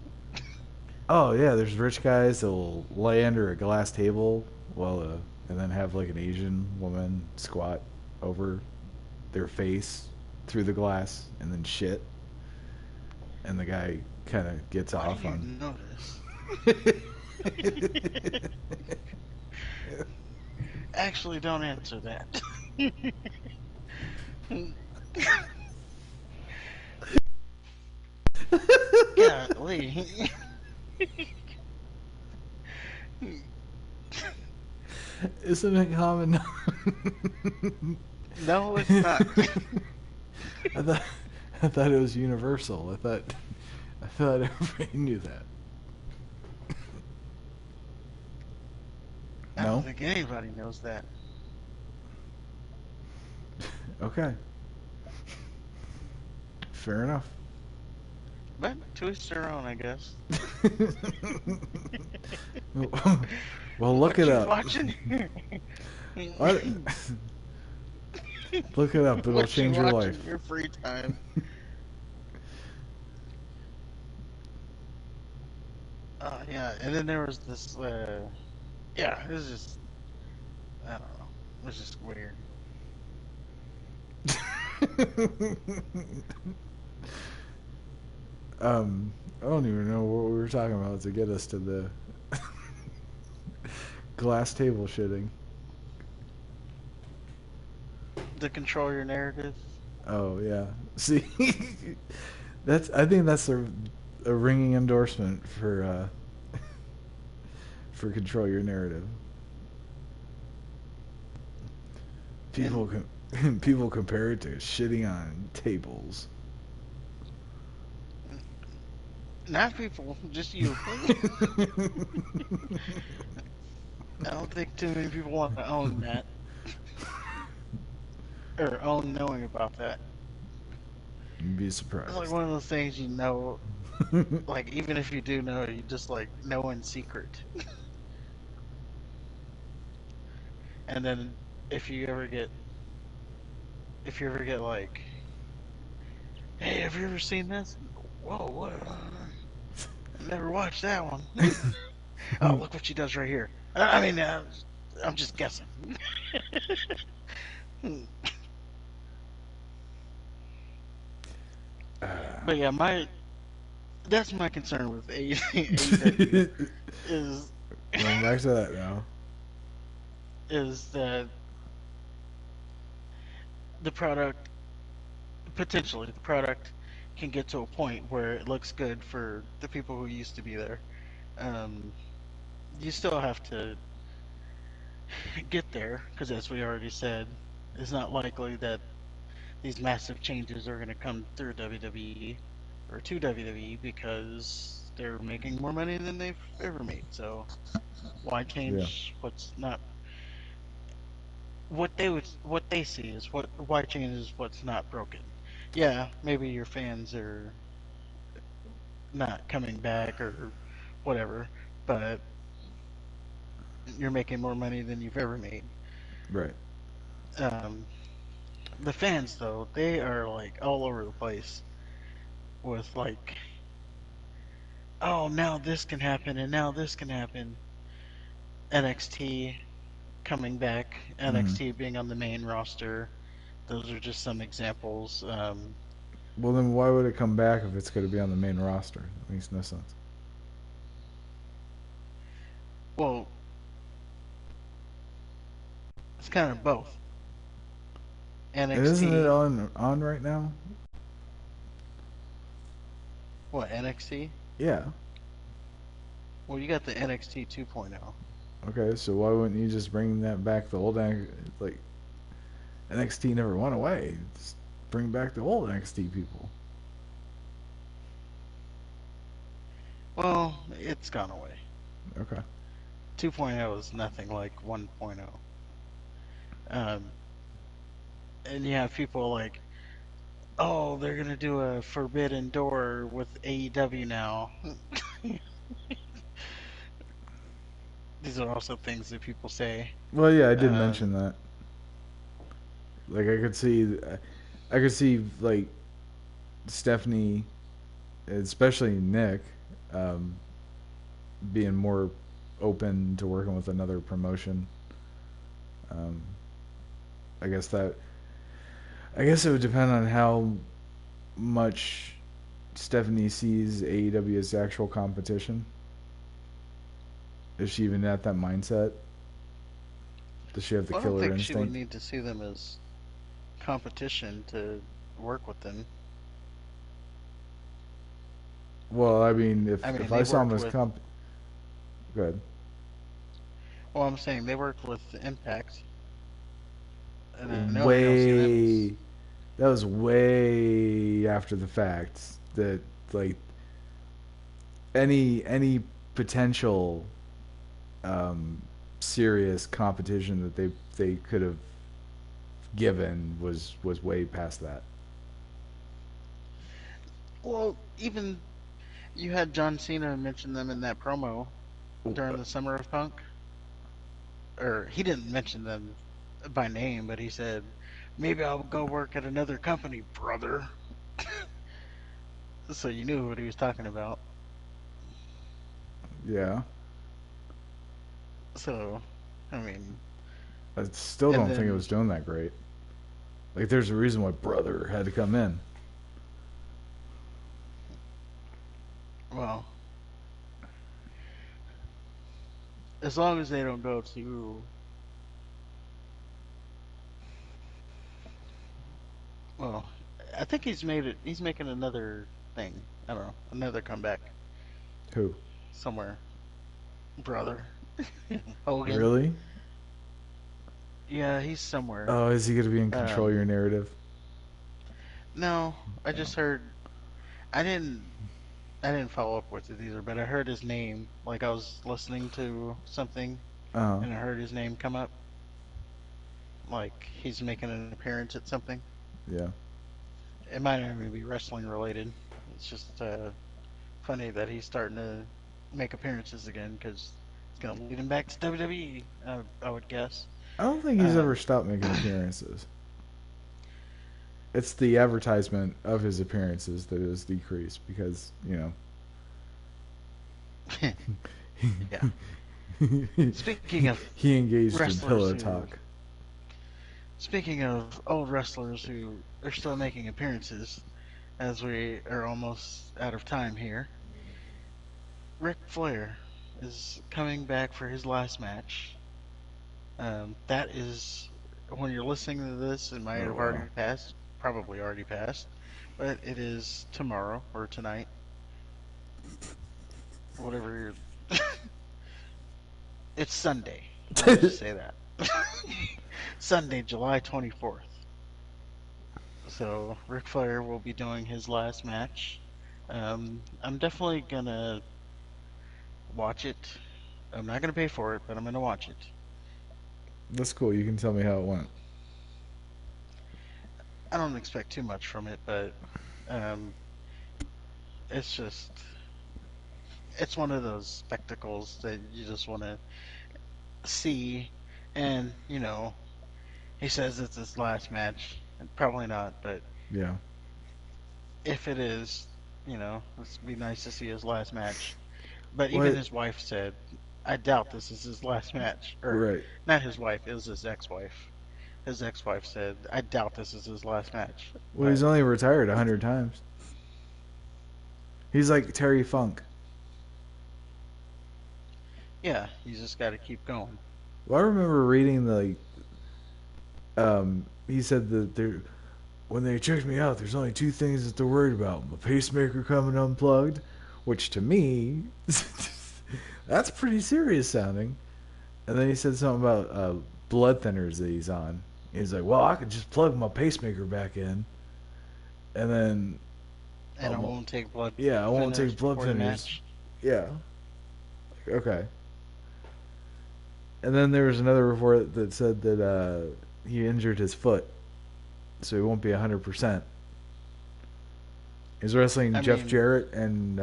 S2: Oh yeah, there's rich guys that'll lay under a glass table and then have like an Asian woman squat over their face through the glass and then shit, and the guy kind of gets
S1: Why do
S2: off
S1: you
S2: on.
S1: know this? Actually, don't answer that. Golly.
S2: Isn't it common?
S1: No, it's not.
S2: I thought I thought it was universal. I thought everybody knew that.
S1: I don't
S2: No?
S1: think anybody knows that.
S2: Okay. Fair enough.
S1: But to each their own, I guess.
S2: Well, look
S1: What
S2: it
S1: you
S2: up.
S1: watching?
S2: What? Look it up. It'll
S1: What you
S2: change your
S1: watching
S2: life.
S1: in your free time? Yeah, and then there was this. Yeah, it was just. I don't know. It was just weird.
S2: I don't even know what we were talking about to get us to the glass table shitting.
S1: To control your narrative.
S2: Oh yeah. See, that's. I think that's a ringing endorsement for control your narrative.
S1: And
S2: People compare it to shitting on tables.
S1: not people, just you. I don't think too many people want to own that or own knowing about that.
S2: You'd be
S1: It's like
S2: surprised.
S1: one of those things you know, like even if you do know, you just like know in secret. And then if you ever get, if you ever get like, hey, have you ever seen this? Whoa, what? I never watched that one. Oh, look what she does right here. I mean, I'm just guessing. But yeah, my that's my concern with AEW is
S2: Going back to that now.
S1: is that the product potentially the product can get to a point where it looks good for the people who used to be there. Um, you still have to get there because, as we already said, it's not likely that these massive changes are going to come through WWE or to WWE because they're making more money than they've ever made. So why
S2: Yeah.
S1: change what's not what they see is what why change is what's not broken. Yeah, maybe your fans are not coming back or whatever, but you're making more money than you've ever made.
S2: Right.
S1: Um, the fans though, they are like all over the place with like, oh now this can happen and now this can happen. NXT coming back,
S2: Mm-hmm.
S1: NXT being on the main roster. Those are just some examples.
S2: Well, then why would it come back if it's going to be on the main roster? It makes no sense.
S1: Well, it's kind of both.
S2: And isn't it
S1: NXT,
S2: on right now?
S1: what NXT?
S2: Yeah.
S1: Well, you got the NXT 2.0.
S2: Okay, so why wouldn't you just bring that back? The old like NXT never went away. Just bring back the old NXT people.
S1: Well, it's gone away.
S2: Okay.
S1: 2.0 is nothing like 1.0. Um, and you have people like, oh, they're gonna do a Forbidden Door with AEW now. These are also things that people say.
S2: Well, yeah, I did mention
S1: Um,
S2: that. Like I could see like Stephanie, especially Nick, um, being more open to working with another promotion. Um, I guess that I guess it would depend on how much Stephanie sees AEW as actual competition. Is she even at that mindset? Does she have the
S1: I don't
S2: killer
S1: think she would
S2: instinct?
S1: need to see them as competition to work with them.
S2: Well, I mean,
S1: I mean,
S2: if
S1: they
S2: I saw him
S1: worked
S2: as
S1: with.
S2: good.
S1: Well, I'm saying they worked with Impact, and I know you don't see them
S2: Way
S1: as.
S2: that was way after the fact. That like any potential um, serious competition that they could have given was way past that.
S1: Well, even you had John Cena mention them in that promo during the Summer of Punk, or he didn't mention them by name, but he said, "Maybe I'll go work at another company, brother." So you knew what he was talking about.
S2: Yeah,
S1: So, I mean,
S2: I still
S1: and
S2: don't think it
S1: then
S2: was doing that great. Like, there's a reason why brother had to come in.
S1: Well, as long as they don't go to, well, I think he's made it. He's making another thing. I don't know, another comeback
S2: Who?
S1: somewhere. Brother Hogan.
S2: Really?
S1: Yeah, he's somewhere.
S2: Oh, is he going to be in control of your
S1: Um,
S2: narrative?
S1: no, I
S2: No.
S1: just heard. I didn't. I didn't follow up with it either, but I heard his name. Like I was listening to something,
S2: Oh,
S1: and I heard his name come up. Like he's making an appearance at something.
S2: yeah.
S1: It might not even be wrestling related. It's just funny that he's starting to make appearances again because it's gonna lead him back to WWE. I would guess.
S2: I don't think he's ever
S1: Um,
S2: stopped making appearances. It's the advertisement of his appearances that has decreased because,
S1: yeah. Speaking of
S2: he engaged in
S1: wrestlers
S2: pillow
S1: who,
S2: talk.
S1: speaking of old wrestlers who are still making appearances, as we are almost out of time here, Ric Flair is coming back for his last match. That is, when you're listening to this, it might
S2: Oh,
S1: have
S2: wow.
S1: already passed, probably already passed, but it is tomorrow or tonight, whatever you're. It's Sunday. Let me just say that. Sunday, July 24th. So Ric Flair will be doing his last match. I'm definitely gonna watch it. I'm not gonna pay for it, but I'm gonna watch it.
S2: That's cool. You can tell me how it went.
S1: I don't expect too much from it, but um, it's just it's one of those spectacles that you just want to see. And he says it's his last match, and probably not, but
S2: Yeah.
S1: if it is, it'd be nice to see his last match. But even
S2: What?
S1: his wife said, "I doubt this is his last match." Or
S2: Right.
S1: not his wife, it was his ex-wife. His ex-wife said, "I doubt this is his last match."
S2: Well, he's
S1: But
S2: only retired 100 times. He's like Terry Funk.
S1: yeah, you just got to keep going.
S2: Well, I remember reading he said that when they checked me out, there's only two things that they're worried about: my pacemaker coming unplugged, which to me, that's pretty serious sounding. And then he said something about blood thinners that he's on. He's like, well, I could just plug my pacemaker back in, and then,
S1: And I won't take blood
S2: yeah, I won't
S1: thinners
S2: take blood
S1: before the
S2: thinners.
S1: match.
S2: Yeah, okay. And then there was another report that said that he injured his foot, so he won't be 100%. He's wrestling
S1: I
S2: Jeff
S1: mean,
S2: Jarrett and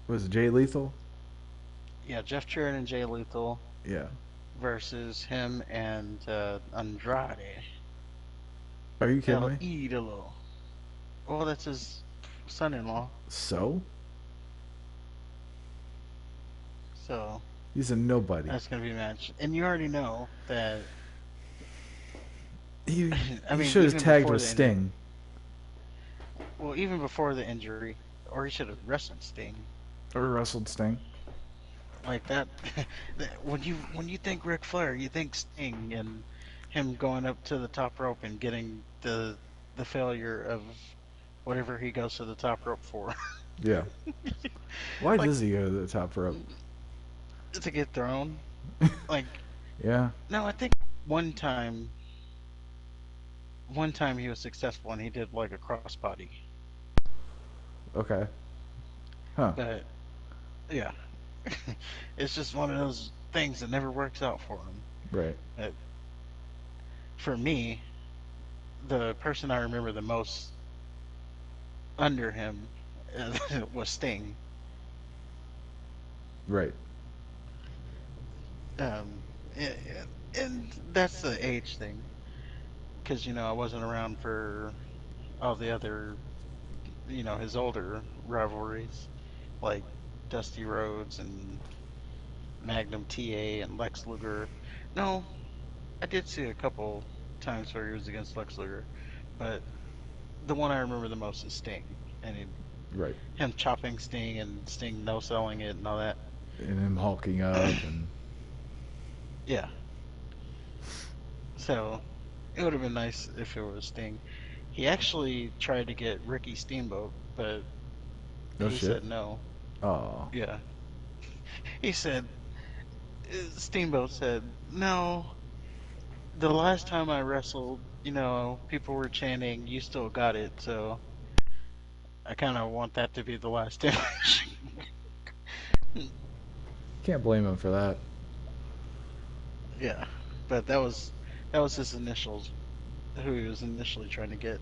S2: was it Jay Lethal?
S1: yeah, Jeff Jarrett and Jay Lethal
S2: Yeah.
S1: versus him and Andrade
S2: Are you kidding
S1: El
S2: me?
S1: Idolo. Well, that's his son-in-law.
S2: So
S1: So
S2: he's a nobody.
S1: that's gonna be a match, and you already know that.
S2: He
S1: I
S2: he
S1: mean,
S2: should have
S1: even
S2: tagged
S1: before
S2: with
S1: the
S2: Sting
S1: even before the injury, or he should have wrestled Sting
S2: or wrestled Sting.
S1: like that. When you think Ric Flair, you think Sting and him going up to the top rope and getting the failure of whatever he goes to the top rope for,
S2: Yeah. Why
S1: like
S2: does he go to the top rope?
S1: to get thrown. Like
S2: Yeah.
S1: no, I think one time, one time he was successful and he did like a crossbody,
S2: Okay. Huh.
S1: but yeah, it's just one of those things that never works out for him.
S2: Right.
S1: But for me, the person I remember the most under him was Sting.
S2: Right.
S1: Um, and that's the age thing, because I wasn't around for all the other, his older rivalries like Dusty Rhodes and Magnum TA and Lex Luger. No, I did see a couple times where he was against Lex Luger, but the one I remember the most is Sting, and
S2: Right.
S1: him chopping Sting and Sting no selling it and all that.
S2: And him hulking up and
S1: Yeah. So it would have been nice if it was Sting. He actually tried to get Ricky Steamboat, but
S2: no
S1: he
S2: shit.
S1: said no.
S2: Oh,
S1: Yeah. He said, Steamboat said, no, the last time I wrestled, people were chanting, you still got it, so I kind of want that to be the last damage.
S2: can't blame him for that.
S1: Yeah. But that was his initials, who he was initially trying to get.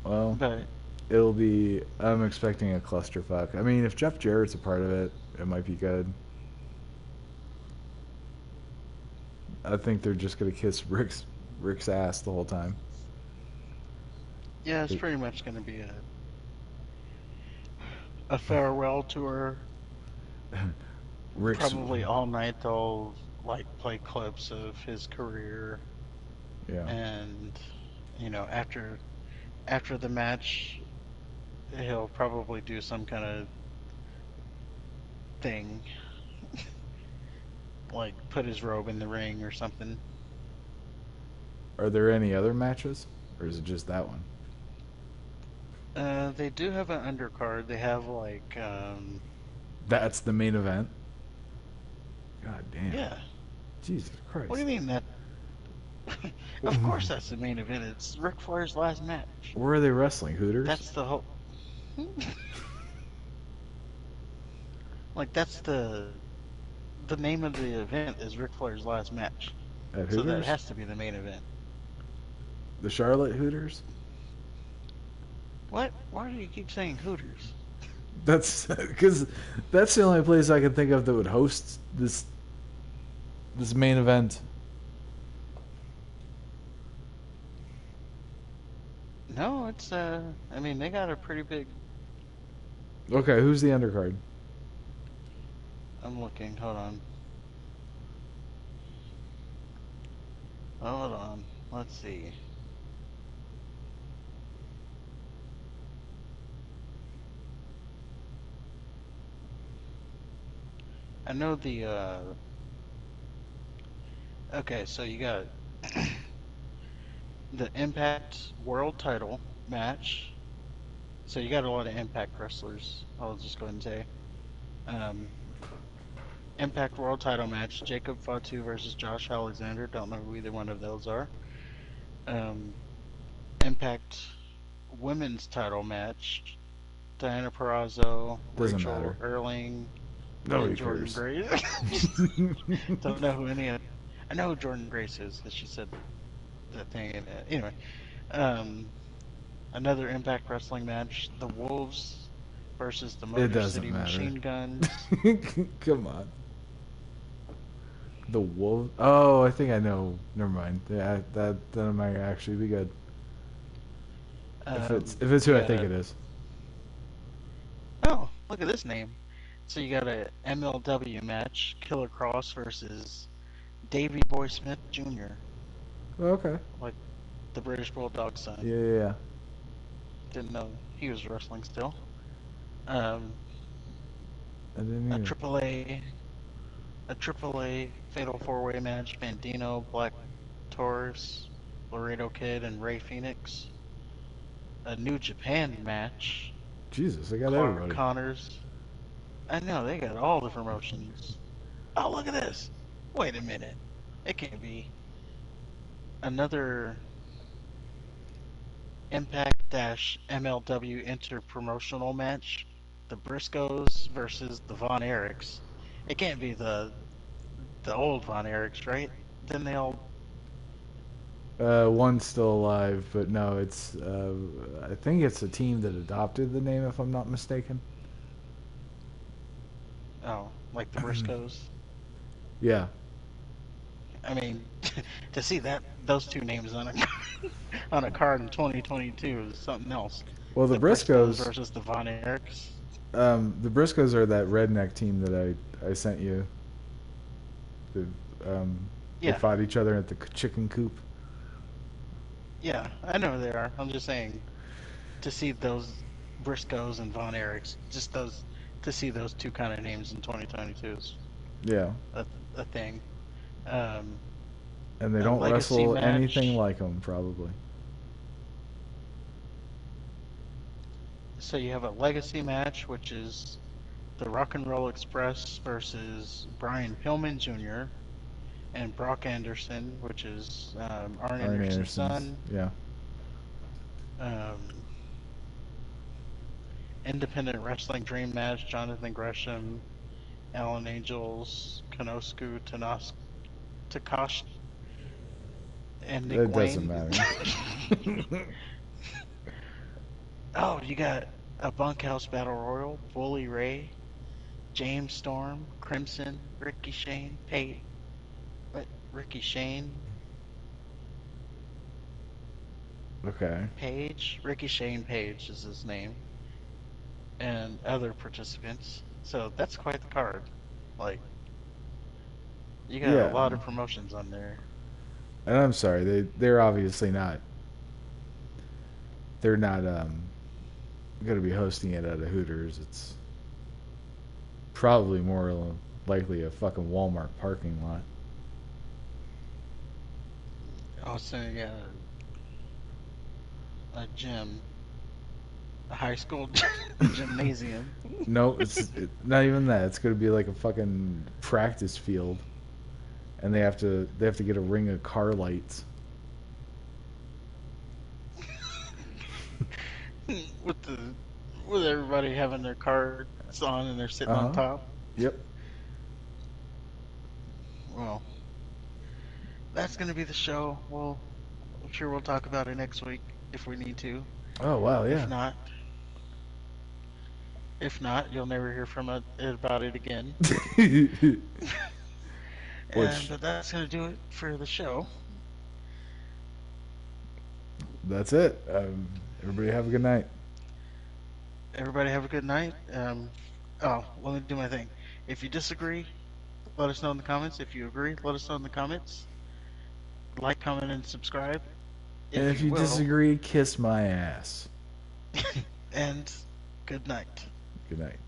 S2: Well,
S1: But
S2: it'll be. I'm expecting a clusterfuck. I mean, if Jeff Jarrett's a part of it, it might be good. I think they're just gonna kiss Rick's ass the whole time.
S1: yeah, it's pretty much going to be a farewell tour.
S2: Rick's,
S1: Probably all night they'll like play clips of his career,
S2: yeah.
S1: and after the match he'll probably do some kind of thing, like put his robe in the ring or something.
S2: Are there any other matches, or is it just that one?
S1: They do have an undercard. They have like
S2: That's the main event. God damn.
S1: yeah.
S2: Jesus
S1: What do
S2: Christ.
S1: you mean that? Of course that's the main event. It's Ric Flair's last match.
S2: Where are they wrestling? Hooters?
S1: That's the whole. Like that's the name of the event is Ric Flair's last match.
S2: At
S1: So that
S2: Hooters?
S1: has to be the main event.
S2: The Charlotte Hooters?
S1: What? Why do you keep saying Hooters?
S2: That's because that's the only place I can think of that would host this main event.
S1: No, it's I mean they got a pretty big.
S2: Okay, who's the undercard?
S1: I'm looking. Hold on. Hold on. Let's see. I know the okay, so you got the Impact World Title match. So you got a lot of Impact wrestlers. I'll just go ahead and say. Um, Impact World Title match: Jacob Fatu versus Josh Alexander. Don't know who either one of those are. Um, Impact Women's Title match: Diana Perrazzo,
S2: Doesn't
S1: Rachel
S2: matter.
S1: Erling,
S2: Nobody
S1: and Jordan
S2: cares.
S1: Grace. Don't know who any of. I know who Jordan Grace is because she said that thing. Anyway, um, another Impact Wrestling match: the Wolves versus the
S2: It
S1: Motor
S2: doesn't
S1: City
S2: matter.
S1: Machine Guns.
S2: Come on. The Wolf. Oh, I think I know. Never mind. Yeah, that might actually be good. If it's
S1: You
S2: who I
S1: got
S2: think
S1: a
S2: it is.
S1: Oh, look at this name. So you got a MLW match: Killer Cross versus Davey Boy Smith Jr.,
S2: Oh, okay.
S1: like the British Bulldog son.
S2: Yeah, yeah, yeah.
S1: Didn't know he was wrestling still. Um,
S2: I didn't
S1: a
S2: either.
S1: triple A, a triple A Fatal Four Way match: Bandino, Black Taurus, Laredo Kid, and Ray Phoenix. A New Japan match:
S2: Jesus, I got
S1: Clark
S2: everybody.
S1: Connors. I know they got all the promotions. Oh, look at this! Wait a minute. It can't be another Impact MLW interpromotional match. The Briscoes versus the Von Erichs. It can't be the old Von Erichs, right? Then they all.
S2: One's still alive, but no, it's. I think it's a team that adopted the name, if I'm not mistaken.
S1: Oh, like the Briscoes.
S2: Yeah.
S1: I mean, to see those two names on a on a card in 2022 is something else.
S2: Well, the
S1: The Briscoes
S2: Briscoes.
S1: versus the Von Erichs.
S2: The Briscoes are that redneck team that I sent you. The, they
S1: Yeah,
S2: fought each other at the chicken coop.
S1: Yeah, I know they are. I'm just saying to see those Briscoes and Von Erichs, just those to see those two kind of names in 2022 is
S2: Yeah,
S1: a, a thing. Um,
S2: and they
S1: a
S2: don't
S1: legacy
S2: wrestle anything
S1: match.
S2: like them, probably.
S1: So you have a legacy match, which is the Rock and Roll Express versus Brian Pillman Jr. and Brock Anderson, which is Arn
S2: Arn
S1: Anderson's
S2: Anderson's,
S1: son.
S2: yeah.
S1: Um, Independent Wrestling Dream Match, Jonathan Gresham, Alan Angels, Konosku, Takash, and Nick
S2: It doesn't
S1: Wayne.
S2: matter.
S1: Oh, you got a Bunkhouse Battle Royal, Bully Ray, James Storm, Crimson, Ricky Shane, Ricky Shane,
S2: Okay.
S1: Page, Ricky Shane Page is his name, and other participants. So that's quite the card. Like, you got a
S2: Yeah.
S1: lot of promotions on there.
S2: And I'm sorry, they're obviously not. They're not going to be hosting it at a Hooters. It's probably more likely a fucking Walmart parking lot.
S1: Also, yeah, a gym, a high school gymnasium.
S2: No, not even that. It's going to be like a fucking practice field, and they have to get a ring of car lights.
S1: with the with everybody having their cards on and they're sitting
S2: Uh
S1: on
S2: huh.
S1: top.
S2: Yep.
S1: Well, that's gonna be the show. Well, I'm sure we'll talk about it next week if we need to.
S2: Oh wow,
S1: If
S2: yeah.
S1: not, if not, you'll never hear from about it again. And
S2: Which
S1: but that's gonna do it for the show.
S2: that's it. Everybody have a good night.
S1: Everybody have a good night. Oh, let me do my thing. If you disagree, let us know in the comments. If you agree, let us know in the comments. Like, comment, and subscribe
S2: And
S1: if
S2: if
S1: you
S2: you
S1: will.
S2: disagree, kiss my ass.
S1: And good night.
S2: Good night.